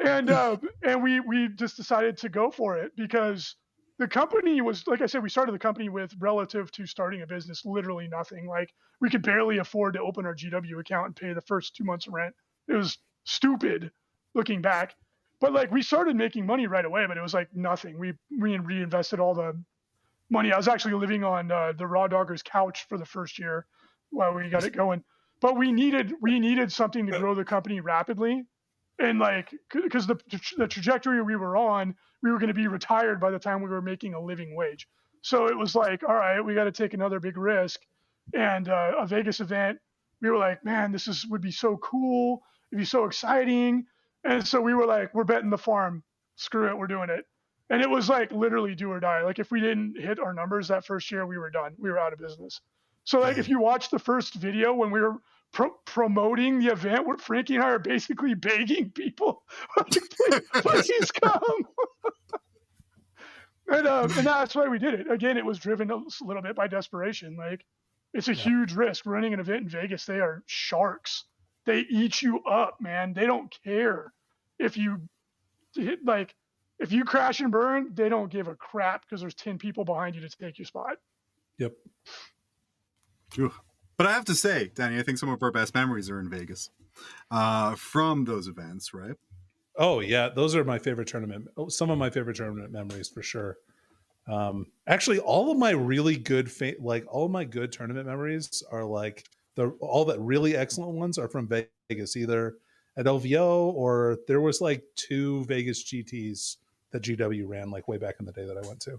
And we just decided to go for it because the company was, like I said, we started the company with, relative to starting a business, literally nothing. Like, we could barely afford to open our GW account and pay the first 2 months of rent. It was stupid looking back. But like, we started making money right away, but it was like nothing. We reinvested all the money. I was actually living on the Raw Dogger's couch for the first year while we got it going. But we needed something to grow the company rapidly. And like, because the trajectory we were on, we were going to be retired by the time we were making a living wage. So it was like, all right, we got to take another big risk. And a Vegas event, we were like, man, would be so cool. It'd be so exciting. And so we were like, we're betting the farm. Screw it, we're doing it. And it was like literally do or die. Like, if we didn't hit our numbers that first year, we were done. We were out of business. So like, if you watch the first video when we were promoting the event, where Frankie and I are basically begging people, please come. And that's why we did it. Again, it was driven a little bit by desperation. Like, it's a huge risk running an event in Vegas. They are sharks. They eat you up, man. They don't care if you crash and burn. They don't give a crap because there's 10 people behind you to take your spot. Yep. But I have to say, Danny, I think some of our best memories are in Vegas from those events, right? Oh yeah, those are my favorite tournament. Some of my favorite tournament memories for sure. Actually, all of my really good, all of my good tournament memories are like all the really excellent ones are from Vegas, either at LVO or there was like 2 Vegas GTs that GW ran like way back in the day that I went to.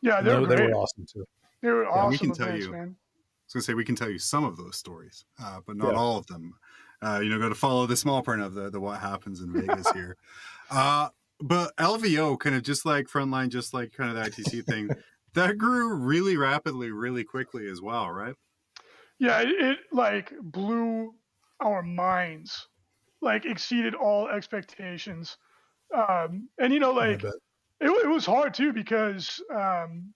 Yeah, they were awesome too. They were awesome. We can tell events, you, man. I was going to say, we can tell you some of those stories, but not all of them. Got to follow the small print of the what happens in Vegas here. But LVO, kind of just like Frontline, just like kind of the ITC thing, that grew really rapidly, really quickly as well, right? Yeah, it like blew our minds, like exceeded all expectations. And I bet. it was hard too because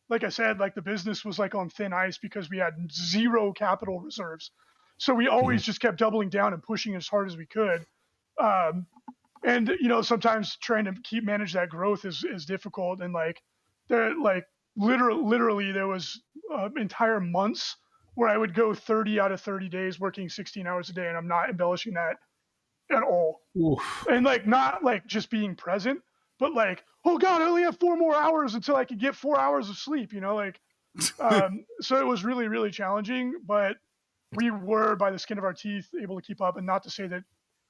like I said, like the business was like on thin ice because we had zero capital reserves. So we always just kept doubling down and pushing as hard as we could. And sometimes trying to manage that growth is difficult. And like literally there was entire months where I would go 30 out of 30 days working 16 hours a day, and I'm not embellishing that at all. Oof. And like not like just being present, but like, oh God, I only have 4 more hours until I could get 4 hours of sleep, so it was really, really challenging, but we were by the skin of our teeth able to keep up. And not to say that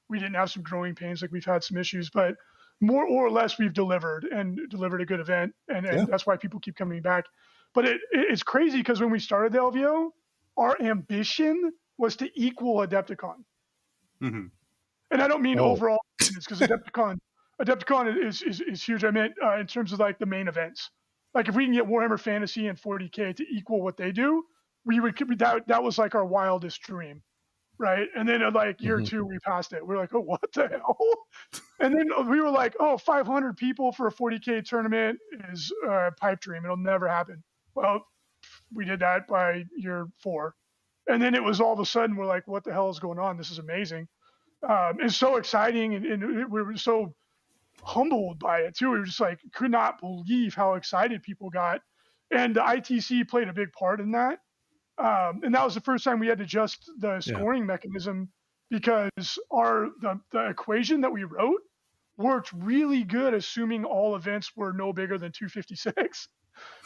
we didn't have some growing pains, like we've had some issues, but more or less we've delivered a good event. And that's why people keep coming back. But it's crazy because when we started the LVO, our ambition was to equal Adepticon. Mm-hmm. And I don't mean overall, because Adepticon is huge. I meant in terms of like the main events. Like if we can get Warhammer Fantasy and 40K to equal what they do, that was like our wildest dream, right? And then at like year 2, we passed it. We're like, oh, what the hell? And then we were like, oh, 500 people for a 40K tournament is a pipe dream. It'll never happen. Well, we did that by year 4. And then it was all of a sudden, we're like, what the hell is going on? This is amazing. It's so exciting. And we were so humbled by it too. We were just like, could not believe how excited people got. And the ITC played a big part in that. And that was the first time we had to adjust the scoring mechanism because the equation that we wrote worked really good, assuming all events were no bigger than 256.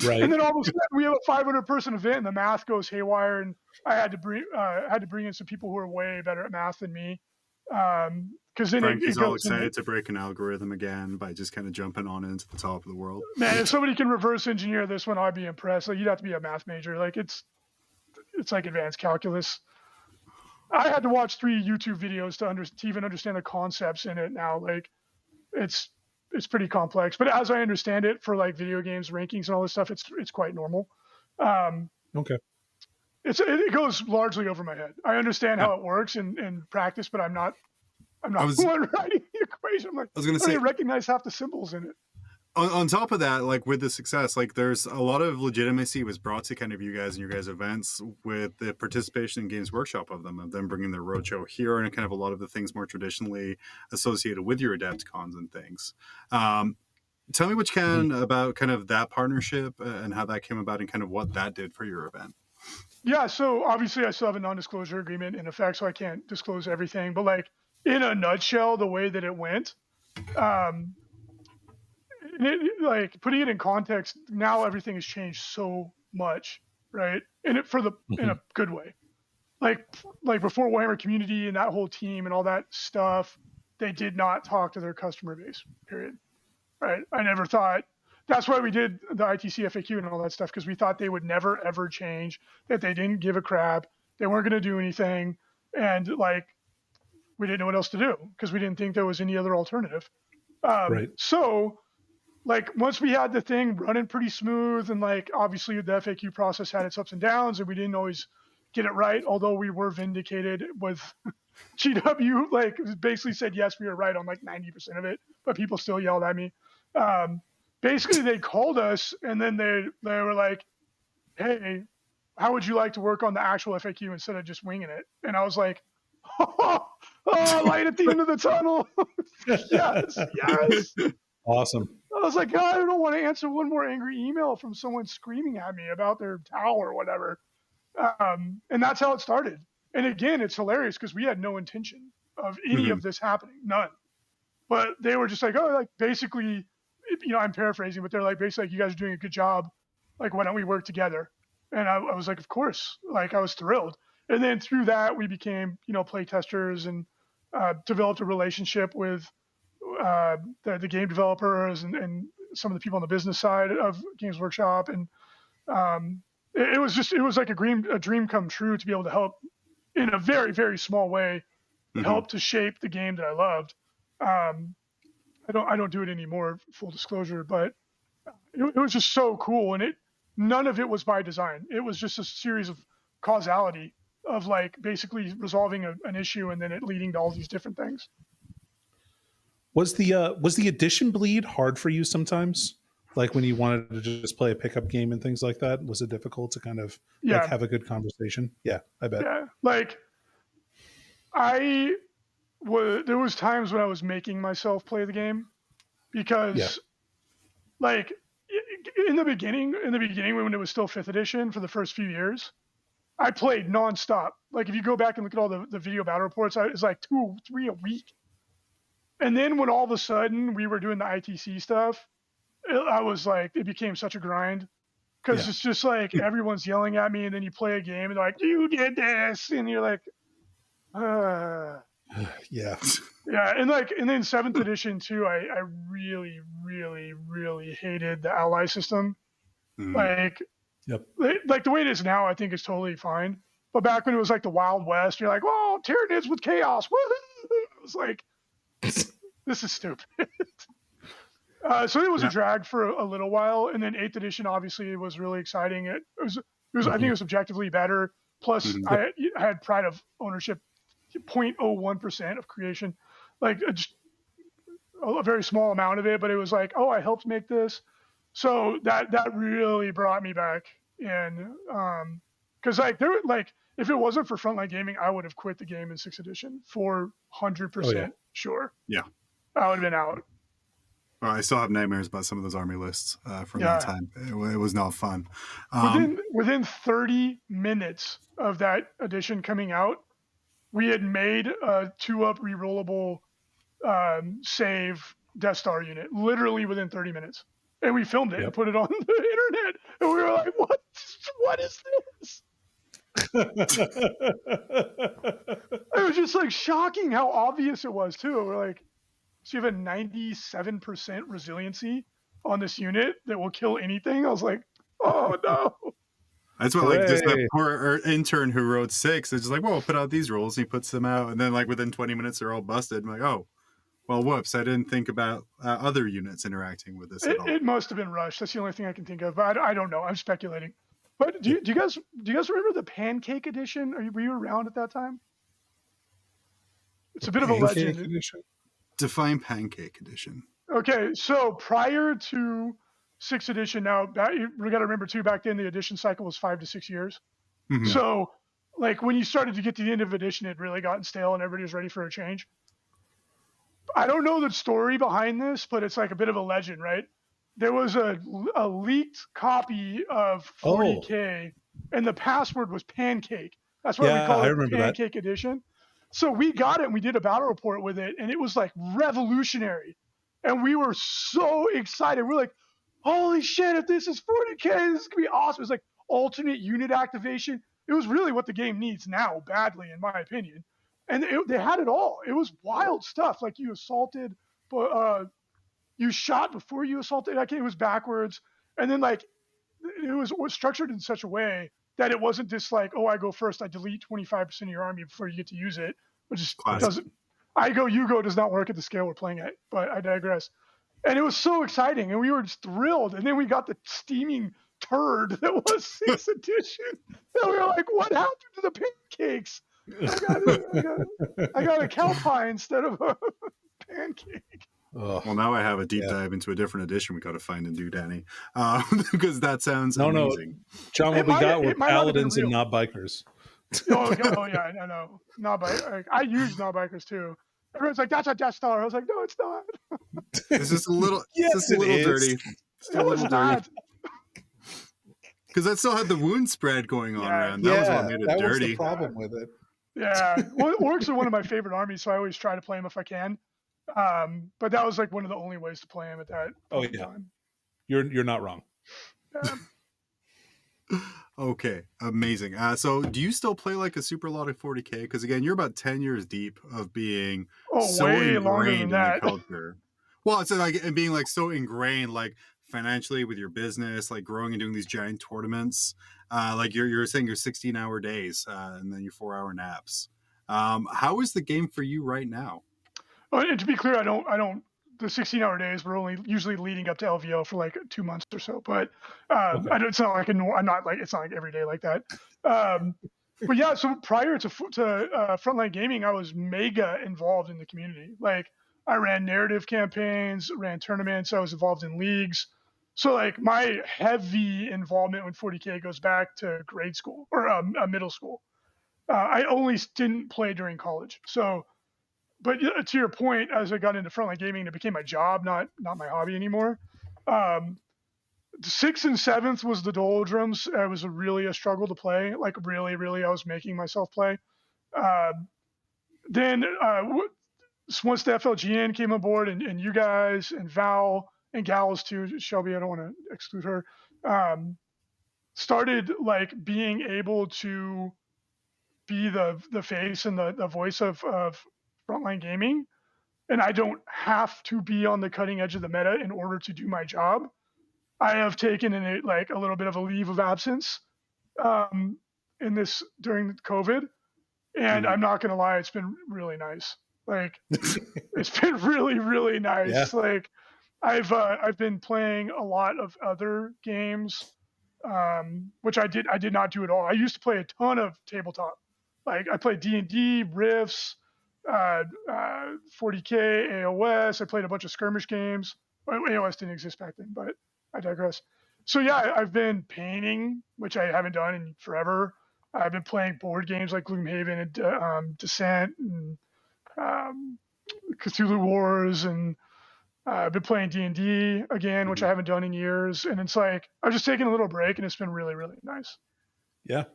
Right. And then all of a sudden we have a 500-person event and the math goes haywire. And I had to bring in some people who are way better at math than me. Because then Frankie's all excited to break an algorithm again by just kind of jumping on into the top of the world. Man, if somebody can reverse engineer this one, I'd be impressed. Like you'd have to be a math major. Like it's like advanced calculus. I had to watch 3 YouTube videos to even understand the concepts in it now. Like it's pretty complex, but as I understand it for like video games, rankings and all this stuff, it's quite normal. Okay. It goes largely over my head. I understand how it works in practice, but I'm not the one writing the equation. I'm like, I don't even recognize half the symbols in it. On top of that, like with the success, like there's a lot of legitimacy was brought to kind of you guys and your guys' events with the participation in Games Workshop of them bringing their roadshow here and kind of a lot of the things more traditionally associated with your Adepticons and things. Tell me what you can about kind of that partnership and how that came about and kind of what that did for your event. Yeah, so obviously I still have a non-disclosure agreement in effect, so I can't disclose everything. But like in a nutshell, the way that it went, like putting it in context, now everything has changed so much, right? And in a good way. Like before Warhammer Community and that whole team and all that stuff, they did not talk to their customer base, period. Right? I never thought. That's why we did the ITC FAQ and all that stuff, because we thought they would never ever change, that they didn't give a crap, they weren't going to do anything, and like we didn't know what else to do because we didn't think there was any other alternative. Right. So like once we had the thing running pretty smooth, and like obviously the FAQ process had its ups and downs, and we didn't always get it right, although we were vindicated with GW, like basically said yes, we were right on like 90% of it, but people still yelled at me. Basically they called us and then they were like, hey, how would you like to work on the actual FAQ instead of just winging it? And I was like, oh, light at the end of the tunnel. yes. Awesome. I was like, God, I don't want to answer one more angry email from someone screaming at me about their tower or whatever. And that's how it started. And again, it's hilarious because we had no intention of any of this happening, none. But they were just like, oh, like basically, I'm paraphrasing, but they're like, basically, like, you guys are doing a good job. Like, why don't we work together? And I was like, of course. Like, I was thrilled. And then through that, we became, play testers and developed a relationship with the game developers and some of the people on the business side of Games Workshop. And it was like a dream come true to be able to help in a very, very small way helped to shape the game that I loved. I don't do it anymore, full disclosure, but it was just so cool, and none of it was by design. It was just a series of causality of like basically resolving an issue and then it leading to all these different things. Was the addition bleed hard for you sometimes? Like when you wanted to just play a pickup game and things like that, was it difficult to kind of like have a good conversation? Yeah, I bet. Yeah, like there was times when I was making myself play the game because like in the beginning when it was still 5th edition for the first few years, I played nonstop. Like if you go back and look at all the video battle reports, it's like 2, 3 a week. And then when all of a sudden we were doing the ITC stuff, I was like, it became such a grind because it's just like everyone's yelling at me, and then you play a game and they're like, you did this, and you're like, yeah. And then 7th edition too, I really, really, really hated the ally system. Like the way it is now, I think is totally fine. But back when it was like the Wild West, you're like, oh, Tyranids with chaos. Woohoo! It was like, this is stupid. So it was a drag for a little while, and then 8th edition obviously was really exciting. It was I think it was objectively better. Plus, I had pride of ownership, 0.01% of creation, like just a very small amount of it, but it was like, oh, I helped make this, so that really brought me back in. Because if it wasn't for Frontline Gaming, I would have quit the game in 6th edition for 100% sure. Yeah, I would have been out. I still have nightmares about some of those army lists from that time. It was not fun. Within 30 minutes of that edition coming out, we had made a 2-up rerollable save Death Star unit, literally within 30 minutes. And we filmed it and put it on the internet. And we were like, what is this? It was just like shocking how obvious it was too. We're like, so you have a 97% resiliency on this unit that will kill anything. I was like, oh no. That's what like just that poor intern who wrote 6. It's just like, well, we'll put out these rules. And he puts them out, and then like within 20 minutes they're all busted. I'm like, oh, well, whoops! I didn't think about other units interacting with this at all. It must have been rushed. That's the only thing I can think of. But I don't know. I'm speculating. But do you guys remember the Pancake Edition? Were you around at that time? It's a bit of a legend. Edition? Define Pancake Edition. Okay, so prior to 6th edition, now we got to remember too, back then the edition cycle was 5 to 6 years. So like when you started to get to the end of edition, it really gotten stale and everybody was ready for a change. I don't know the story behind this, but it's like a bit of a legend, right? There was a leaked copy of 40K, and the password was Pancake. That's why we call it Pancake Edition. So we got it and we did a battle report with it, and it was like revolutionary. And we were so excited. We're like, holy shit, if this is 40K, this is going to be awesome. It was like alternate unit activation. It was really what the game needs now, badly, in my opinion. And they had it all. It was wild stuff. Like you assaulted, but you shot before you assaulted. It was backwards. And then like it was structured in such a way that it wasn't just like, oh, I go first, I delete 25% of your army before you get to use it. It just doesn't. I go, you go does not work at the scale we're playing at, but I digress. And it was so exciting, and we were just thrilled. And then we got the steaming turd that was 6th edition. And we were like, what happened to the pancakes? I got a cow pie instead of a pancake. Well, now I have a deep dive into a different edition we got to find and do, Danny, because that sounds amazing. John, what we got were paladins and not bikers. Oh yeah, I know. Not bikers. I use not bikers too. Everyone's like, that's a Death Star. I was like, no, it's not. It's just a little, dirty. Still a little dirty. Because that still had the wound spread going on around. That was what made it dirty. That was the problem with it. Yeah. Well, orcs are one of my favorite armies, so I always try to play them if I can. But that was like one of the only ways to play them at that time. You're not wrong. Okay, amazing. So do you still play like a super lot of 40K? Because again, you're about 10 years deep of being so ingrained in the culture. Well, it's like and being like so ingrained, like financially with your business, like growing and doing these giant tournaments. Like you're saying your 16-hour days and then your 4-hour naps. How is the game for you right now? Oh, and to be clear, I don't. The 16-hour days were only usually leading up to LVO for like 2 months or so. But Okay. I don't. It's not like I'm not like it's not like every day like that. But yeah, so prior to Frontline Gaming, I was mega involved in the community. Like I ran narrative campaigns, ran tournaments, I was involved in leagues. So like my heavy involvement with 40K goes back to grade school or middle school. I only didn't play during college. So, but to your point, as I got into Frontline Gaming, it became my job, not my hobby anymore. The 6th and 7th was the doldrums. It was really a struggle to play. Like really, I was making myself play. Then once the FLGN came on board, and you guys and Val and Gals too, Shelby, I don't want to exclude her, started like being able to be the face and the voice of Frontline Gaming, and I don't have to be on the cutting edge of the meta in order to do my job. I have taken like a little bit of a leave of absence in this during COVID, and I'm not gonna lie, it's been really nice. Like it's been really nice. Yeah. Like I've been playing a lot of other games, which I did not do at all. I used to play a ton of tabletop. Like I played D&D, Rifts, 40K, AOS. I played a bunch of skirmish games. Well, AOS didn't exist back then, but I digress. So yeah, I've been painting, which I haven't done in forever. I've been playing board games like Gloomhaven and Descent and Cthulhu Wars, and I've been playing D&D again, which I haven't done in years. And it's like I've just taken a little break, and it's been really nice. Yeah.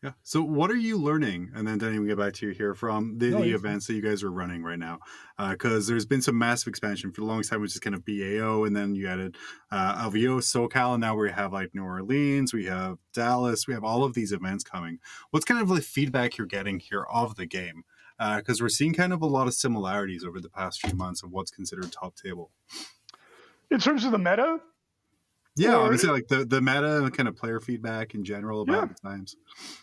Yeah. So what are you learning? And then Danny, we get back to you here from the events that you guys are running right now. Because there's been some massive expansion for the longest time, which is kind of BAO. And then you added LVO, SoCal. And now we have like New Orleans, we have Dallas, we have all of these events coming. What's kind of the feedback you're getting here of the game? Because we're seeing kind of a lot of similarities over the past few months of what's considered top table. In terms of the meta? Yeah, I would say like the meta kind of player feedback in general about the times.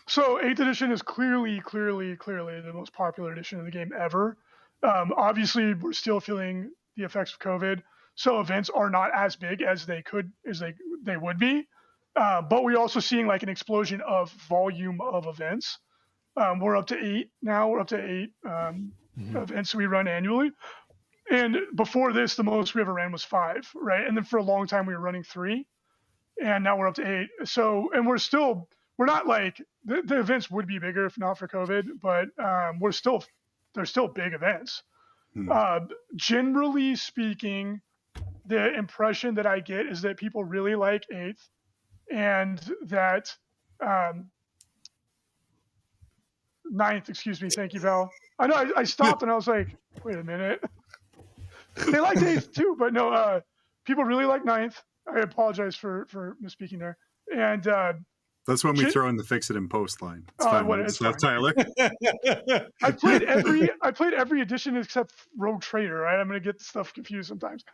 So 8th edition is clearly the most popular edition of the game ever. Obviously, we're still feeling the effects of COVID, so events are not as big as they would be. But we're also seeing like an explosion of volume of events. We're up to 8 now. We're up to 8 events we run annually. And before this, the most we ever ran was 5, right? And then for a long time, we were running 3. And now we're up to 8. So, and we're not like, the events would be bigger if not for COVID, but they're still big events. Generally speaking, the impression that I get is that people really like 8th, and that 9th, excuse me, thank you, Val. I know I stopped and I was like, wait a minute. They liked 8th too, but no, people really like 9th. I apologize for misspeaking there. And that's when we throw in the fix it in post line. It's fine. It's fine. Tyler. I played every edition except Rogue Trader, right? I'm gonna get stuff confused sometimes.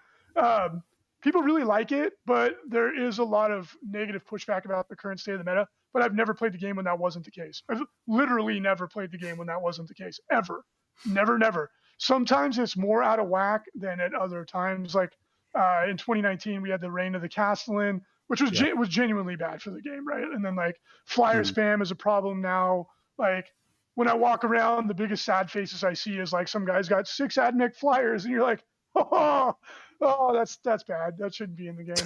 People really like it, but there is a lot of negative pushback about the current state of the meta. But I've never played the game when that wasn't the case. I've literally never played the game when that wasn't the case. Ever. Never. Sometimes it's more out of whack than at other times. Like in 2019, we had the Reign of the Castellan, which was was genuinely bad for the game, right? And then like flyer spam is a problem now. Like when I walk around, the biggest sad faces I see is like some guy's got 6 AdMech flyers, and you're like, oh, that's bad. That shouldn't be in the game.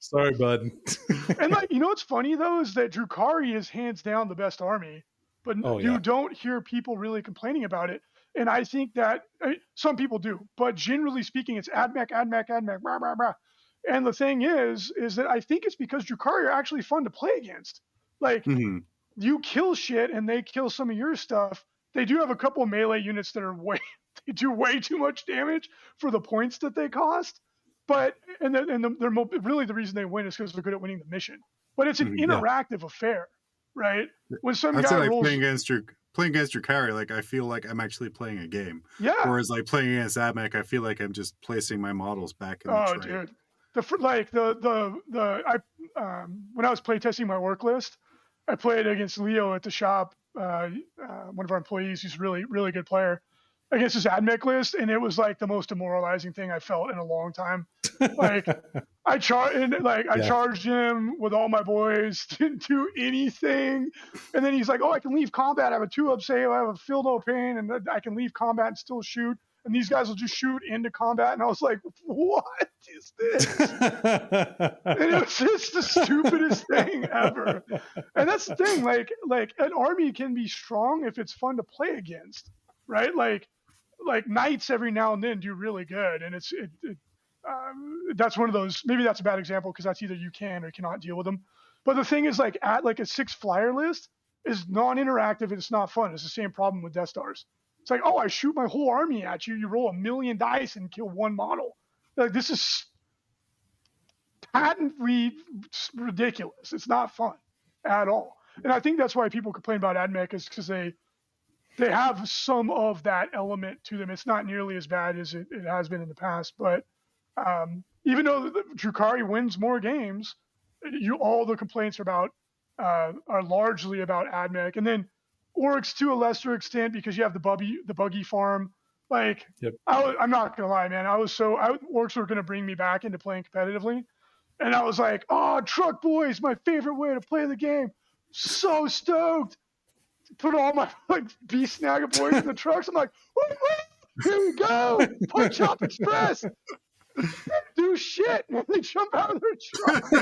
Sorry, bud. And like, you know what's funny though is that Drukhari is hands down the best army, but you don't hear people really complaining about it. And I think that some people do, but generally speaking, it's AdMech, blah, blah, blah. And the thing is that I think it's because Drukhari are actually fun to play against. Like you kill shit and they kill some of your stuff. They do have a couple of melee units that are they do way too much damage for the points that they cost. But they're really the reason they win is because they're good at winning the mission. But it's an interactive affair, right? When some guy rolls playing against Drukhari, like I feel like I'm actually playing a game. Yeah. Whereas like playing against AdMech, I feel like I'm just placing my models back in the tray. Dude. When I was playtesting my work list, I played against Leo at the shop one of our employees, who's really, really good player, against his admech list, and it was like the most demoralizing thing I felt in a long time. Like I charged him with all my boys, didn't do anything, and then he's like, "Oh, I can leave combat. I have a 2-up save. I have a feel no pain, and I can leave combat and still shoot." And these guys will just shoot into combat, and I was like, "What is this?" And it was just the stupidest thing ever. And that's the thing, like an army can be strong if it's fun to play against, right? Like knights every now and then do really good, and that's one of those. Maybe that's a bad example because that's either you can or cannot deal with them. But the thing is, like at like a 6 flyer list is non-interactive and it's not fun. It's the same problem with Death Stars. It's like, oh, I shoot my whole army at you. You roll 1,000,000 dice and kill one model. Like, this is patently ridiculous. It's not fun at all. And I think that's why people complain about AdMech, is because they have some of that element to them. It's not nearly as bad as it has been in the past. But even though Drukhari wins more games, all the complaints are largely about AdMech. And then Orcs to a lesser extent, because you have the buggy farm. Like, yep. I'm not gonna lie, man. Orcs were gonna bring me back into playing competitively, and I was like, "Oh, Truck Boys, my favorite way to play the game." So stoked. Put all my Beast Snagger boys in the trucks. I'm like, "Here we go, Punch Up Express." Do shit, and they jump out of their truck,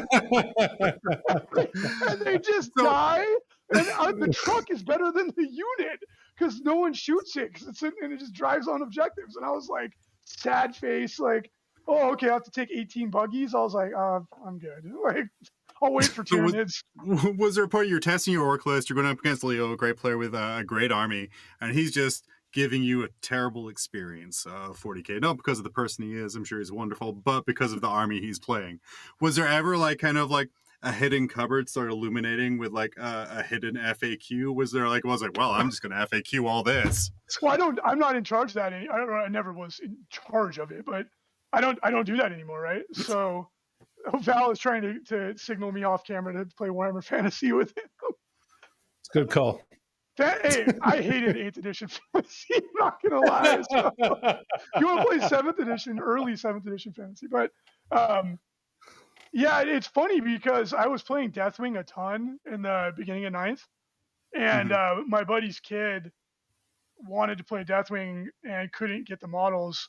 and they just die. And the truck is better than the unit because no one shoots it, and it just drives on objectives. And I was like, sad face, like, "Oh, okay, I have to take 18 buggies." I was like, "I'm good. Like, I'll wait for Tyranids." Was there a part you're testing your orc list? You're going up against Leo, a great player with a great army, and he's just giving you a terrible experience, 40k. Not because of the person he is, I'm sure he's wonderful, but because of the army he's playing. Was there ever kind of a hidden cupboard started illuminating with a hidden FAQ? Was there well, I'm just going to FAQ all this? Well, I'm not in charge of that. I never was in charge of it, but I don't do that anymore, right? So Val is trying to signal me off camera to play Warhammer Fantasy with him. It's a good call. Hey, I hated 8th edition fantasy. I'm not gonna lie. So, you want to play 7th edition, early 7th edition fantasy, but yeah, it's funny because I was playing Deathwing a ton in the beginning of 9th, and my buddy's kid wanted to play Deathwing and couldn't get the models,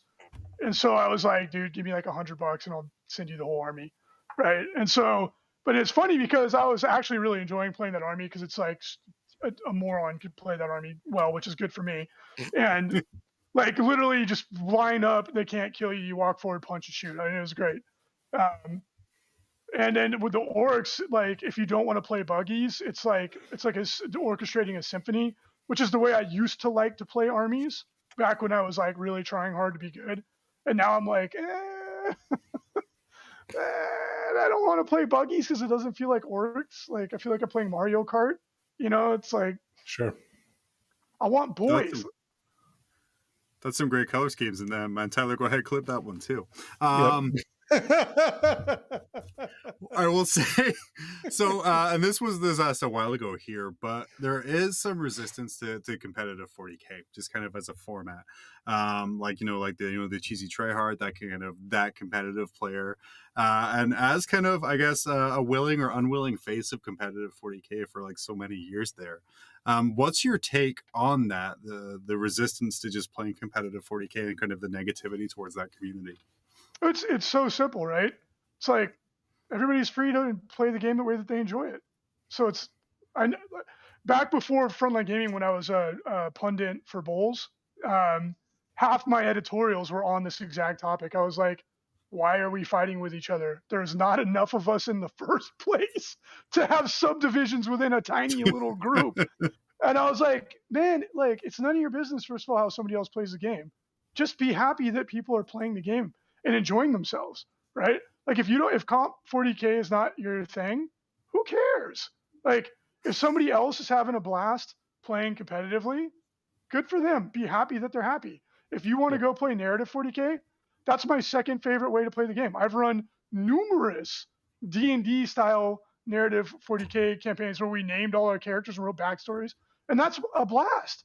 and so I was like, "Dude, give me $100 and I'll send you the whole army," right? And so, but it's funny because I was actually really enjoying playing that army because it's like a moron could play that army well, which is good for me. And literally just line up, they can't kill you, you walk forward, punch and shoot. I mean, it was great. And then with the orcs, if you don't want to play buggies, it's like orchestrating a symphony, which is the way I used to like to play armies back when I was really trying hard to be good. And now I'm like, I don't want to play buggies because it doesn't feel like orcs. I feel like I'm playing Mario Kart. It's like, sure, I want boys. That's some great color schemes in them, man. Tyler, go ahead, clip that one too. I will say, so, and this was asked a while ago here, but there is some resistance to competitive 40k, just kind of as a format. The cheesy tryhard, that competitive player, and as kind of, I guess, a willing or unwilling face of competitive 40k for so many years there. What's your take on that? The resistance to just playing competitive 40k and kind of the negativity towards that community? It's so simple, right? It's like everybody's free to play the game the way that they enjoy it. So back before Frontline Gaming, when I was a pundit for Bowls, half my editorials were on this exact topic. I was like, why are we fighting with each other? There's not enough of us in the first place to have subdivisions within a tiny little group. And I was like, man, it's none of your business, first of all, how somebody else plays the game. Just be happy that people are playing the game and enjoying themselves, right? If comp 40k is not your thing, who cares? If somebody else is having a blast playing competitively, good for them. Be happy that they're happy. If you want to go play narrative 40k, that's my second favorite way to play the game. I've run numerous D&D style narrative 40k campaigns where we named all our characters and wrote backstories, and that's a blast.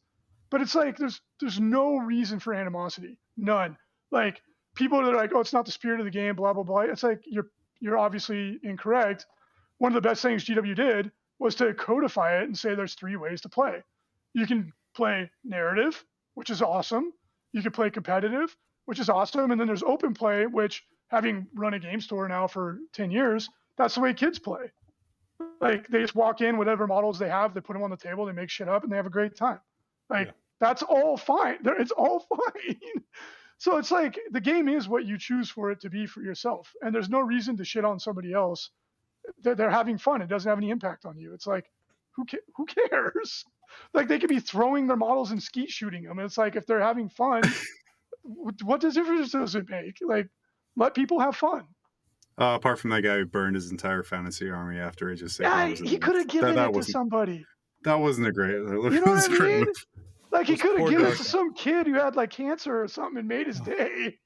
But it's like there's no reason for animosity, none. Like people that are like, oh, it's not the spirit of the game, blah blah blah. It's like you're obviously incorrect. One of the best things GW did was to codify it and say there's 3 ways to play. You can play narrative, which is awesome. You can play competitive, which is awesome. And then there's open play, which, having run a game store now for 10 years, that's the way kids play. Like they just walk in, whatever models they have, they put them on the table, they make shit up, and they have a great time. Like that's all fine. It's all fine. So it's like the game is what you choose for it to be for yourself. And there's no reason to shit on somebody else. They're having fun. It doesn't have any impact on you. It's like, who cares? Like they could be throwing their models and skeet shooting them. And it's like, if they're having fun, what difference does it make? Like, let people have fun. Apart from that guy who burned his entire fantasy army after it just said, yeah, he could have given it to somebody. That wasn't a great. You know what I mean? Like he could have given it to some kid who had like cancer or something and made his day.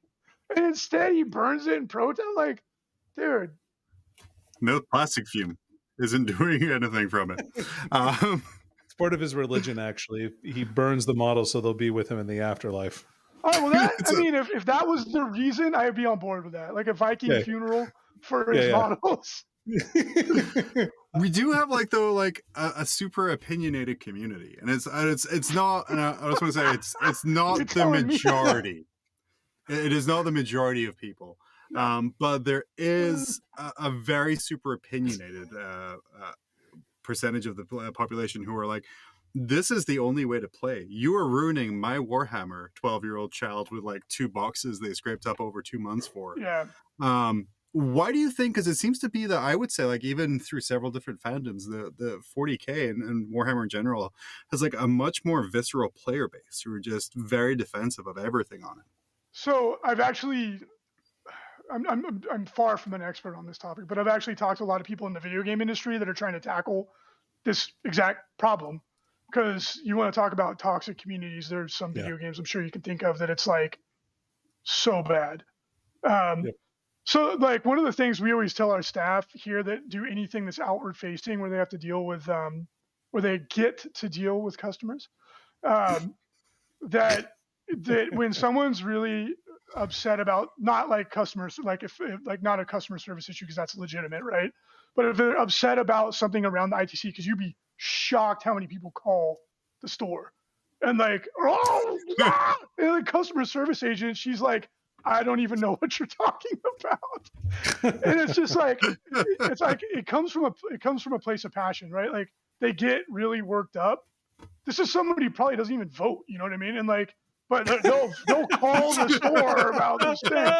And instead he burns it in protest. Like, dude. No plastic fume isn't doing anything from it. It's part of his religion, actually. He burns the model so they'll be with him in the afterlife. Oh, well, I mean, if that was the reason, I'd be on board with that. Like a Viking funeral for his models. We do have a super opinionated community, and it's not. And I just want to say it's not the majority. It is not the majority of people, but there is a very super opinionated percentage of the population who are like, this is the only way to play. You are ruining my Warhammer 12-year-old child with like 2 boxes they scraped up over 2 months for. Yeah. Why do you think? Because it seems to be that I would say, like, even through several different fandoms, the 40K and Warhammer in general has like a much more visceral player base who are just very defensive of everything on it. So I'm far from an expert on this topic, but I've actually talked to a lot of people in the video game industry that are trying to tackle this exact problem. Because you want to talk about toxic communities, there's some video games I'm sure you can think of that it's like so bad. So like one of the things we always tell our staff here that do anything that's outward facing, where they have to deal with, where they get to deal with customers, that when someone's really upset about not like customers, like if like not a customer service issue because that's legitimate, right? But if they're upset about something around the ITC, because you'd be shocked how many people call the store and like, oh, and the customer service agent, she's like, I don't even know what you're talking about. And it's just like, it comes from a place of passion, right? Like they get really worked up. This is somebody who probably doesn't even vote, you know what I mean? And like, but they'll call the store about this thing.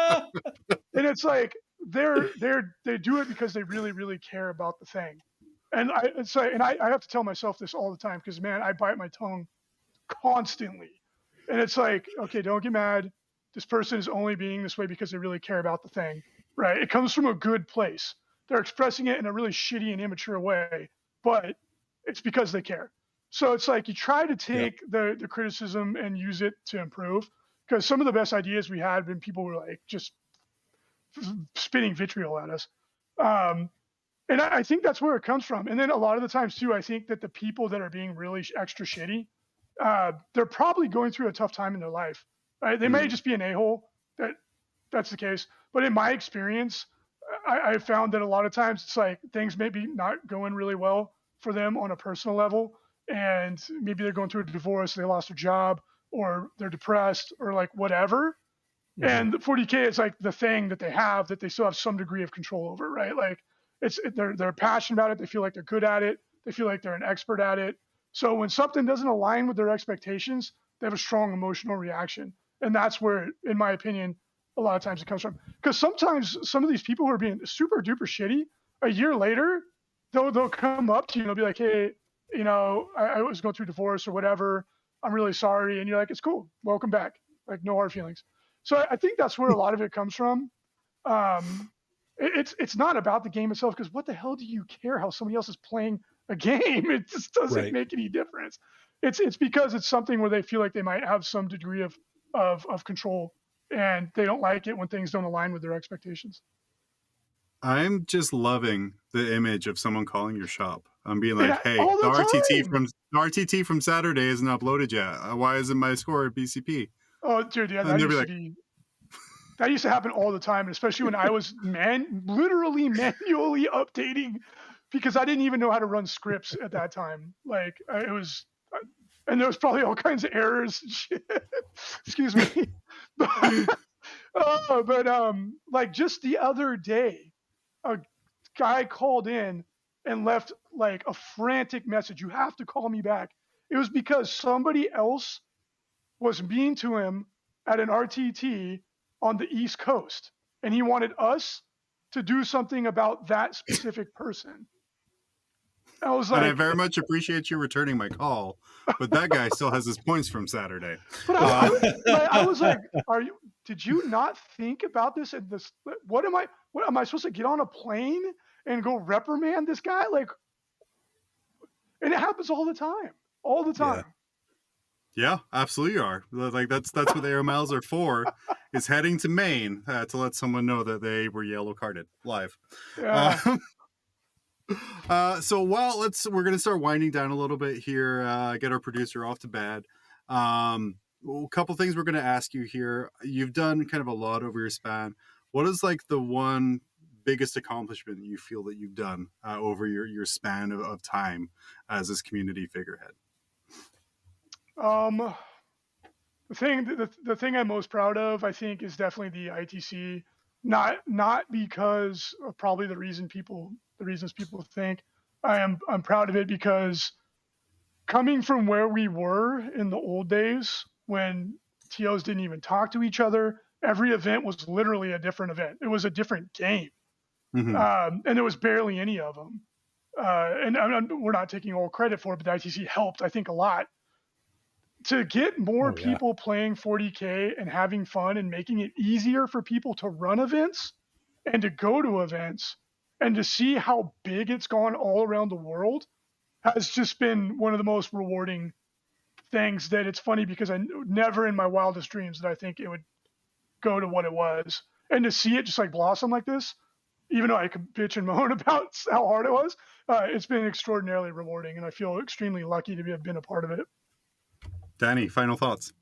And it's like, they do it because they really, really care about the thing. And I have to tell myself this all the time because, man, I bite my tongue constantly. And it's like, okay, don't get mad. This person is only being this way because they really care about the thing, right? It comes from a good place. They're expressing it in a really shitty and immature way, but it's because they care. So it's like you try to take the criticism and use it to improve, because some of the best ideas we had when people were like just spitting vitriol at us. And I think that's where it comes from. And then a lot of the times too, I think that the people that are being really extra shitty, they're probably going through a tough time in their life, right? They may just be an a-hole. That's the case. But in my experience, I found that a lot of times it's like things may be not going really well for them on a personal level. And maybe they're going through a divorce, they lost their job, or they're depressed, or like whatever. And the 40K is like the thing that they have that they still have some degree of control over, right? Like they're passionate about it. They feel like they're good at it. They feel like they're an expert at it. So when something doesn't align with their expectations, they have a strong emotional reaction. And that's where, in my opinion, a lot of times it comes from. Because sometimes some of these people who are being super duper shitty, a year later, they'll come up to you and they'll be like, hey, you know, I was going through divorce or whatever. I'm really sorry. And you're like, it's cool. Welcome back. Like, no hard feelings. So I think that's where a lot of it comes from. It's not about the game itself, because what the hell do you care how somebody else is playing a game? It just doesn't make any difference. It's because it's something where they feel like they might have some degree of control, and they don't like it when things don't align with their expectations. I'm just loving the image of someone calling your shop. I'm being like, hey, all the the RTT from Saturday isn't uploaded yet. Why isn't my score at BCP? Oh, dude, yeah, And that used to happen all the time, especially when I was literally manually updating because I didn't even know how to run scripts at that time. Like and there was probably all kinds of errors and shit. Excuse me. but like just the other day, a guy called in and left like a frantic message. You have to call me back. It was because somebody else was mean to him at an RTT on the East Coast, and he wanted us to do something about that specific person. I was like, and I very much appreciate you returning my call, but that guy still has his points from Saturday. But I was like, did you not think about this? And this, what am I supposed to get on a plane and go reprimand this guy? Like, and it happens all the time. Yeah, absolutely you are. Like that's what the air miles are for, is heading to Maine to let someone know that they were yellow carded live. Yeah. So we're gonna start winding down a little bit here. Get our producer off to bed. A couple things we're gonna ask you here. You've done kind of a lot over your span. What is like the one biggest accomplishment you feel that you've done over your span of time as this community figurehead? The thing I'm most proud of, I think, is definitely the ITC. Not because of probably the reasons people think. I'm proud of it because coming from where we were in the old days when TOs didn't even talk to each other, every event was literally a different event. It was a different game, and there was barely any of them. And we're not taking all credit for it, but the ITC helped, I think, a lot. To get more people playing 40K and having fun and making it easier for people to run events and to go to events and to see how big it's gone all around the world has just been one of the most rewarding things. That it's funny because I never in my wildest dreams that I think it would go to what it was. And to see it just like blossom like this, even though I could bitch and moan about how hard it was, it's been extraordinarily rewarding. And I feel extremely lucky to have been a part of it. Danny, final thoughts.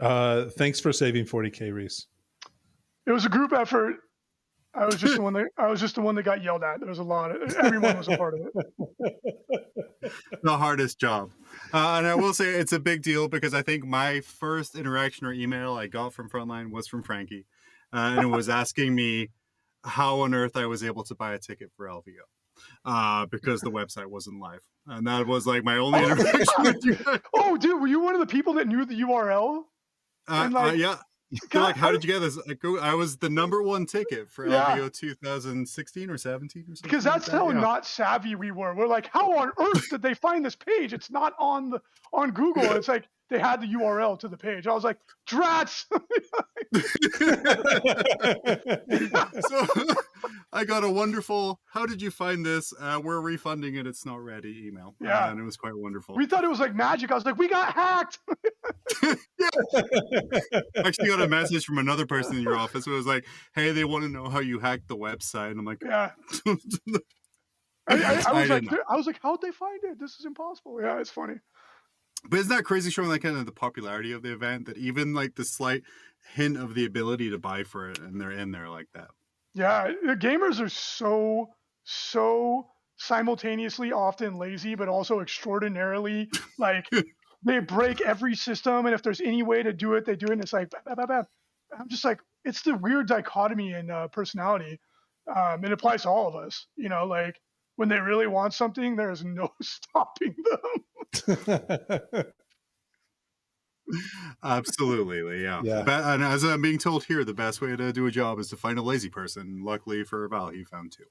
Thanks for saving 40K, Reece. It was a group effort. I was just the one that got yelled at. There was a lot. Everyone was a part of it. The hardest job. And I will say it's a big deal because I think my first interaction or email I got from Frontline was from Frankie. And it was asking me how on earth I was able to buy a ticket for LVO. Because the website wasn't live. And that was like my only interaction with you. Oh, dude, were you one of the people that knew the URL? Yeah. They're like, how did you get this? I was the #1 ticket for LVO 2016 or 17 or something. Because that's how not savvy we were. We're like, how on earth did they find this page? It's not on Google. It's like they had the URL to the page. I was like, drats. So I got a wonderful, how did you find this? We're refunding it. It's not ready email. Yeah. And it was quite wonderful. We thought it was like magic. I was like, we got hacked. I actually got a message from another person in your office. It was like, hey, they want to know how you hacked the website. And I'm like, yeah. I was like, how'd they find it? This is impossible. Yeah, it's funny. But isn't that crazy, showing like kind of the popularity of the event, that even like the slight hint of the ability to buy for it and they're in there like that? Yeah, the gamers are so simultaneously often lazy, but also extraordinarily like they break every system, and if there's any way to do it, they do it. And it's like, I'm just like, it's the weird dichotomy in personality. It applies to all of us, you know, like when they really want something, there's no stopping them. Absolutely, yeah. And as I'm being told here, the best way to do a job is to find a lazy person. Luckily for Val, he found two.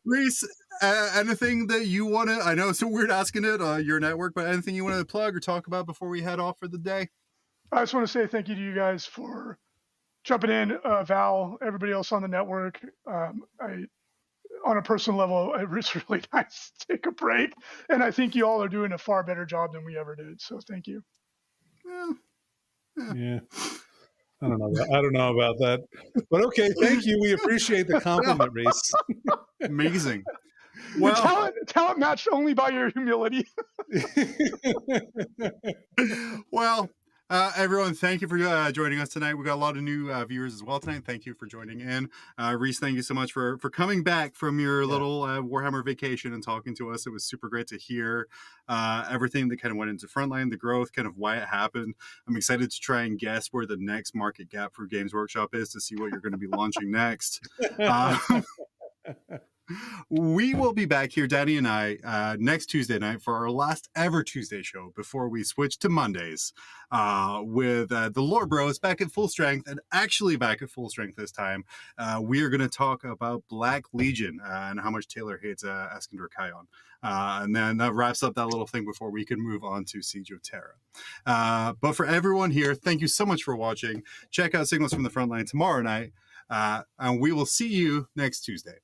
Reece, anything that you want to, I know it's so weird asking it, your network, but anything you want to plug or talk about before we head off for the day? I just want to say thank you to you guys for jumping in, Val, everybody else on the network. On a personal level, it was really nice to take a break, and I think you all are doing a far better job than we ever did. So thank you. Yeah. I don't know about that. But okay, thank you. We appreciate the compliment, Reece. Amazing. Well, Well, talent matched only by your humility. well, everyone, thank you for joining us tonight. We got a lot of new viewers as well tonight. Thank you for joining in. Reece, thank you so much for coming back from your little Warhammer vacation and talking to us. It was super great to hear everything that kind of went into Frontline, the growth, kind of why it happened. I'm excited to try and guess where the next market gap for Games Workshop is to see what you're going to be launching next. We will be back here, Danny and I, next Tuesday night for our last ever Tuesday show before we switch to Mondays with the Lore Bros back at full strength, and actually back at full strength this time. We are going to talk about Black Legion and how much Taylor hates Eskinder Kion. And then that wraps up that little thing before we can move on to Siege of Terra. But for everyone here, thank you so much for watching. Check out Signals from the Frontline tomorrow night, and we will see you next Tuesday.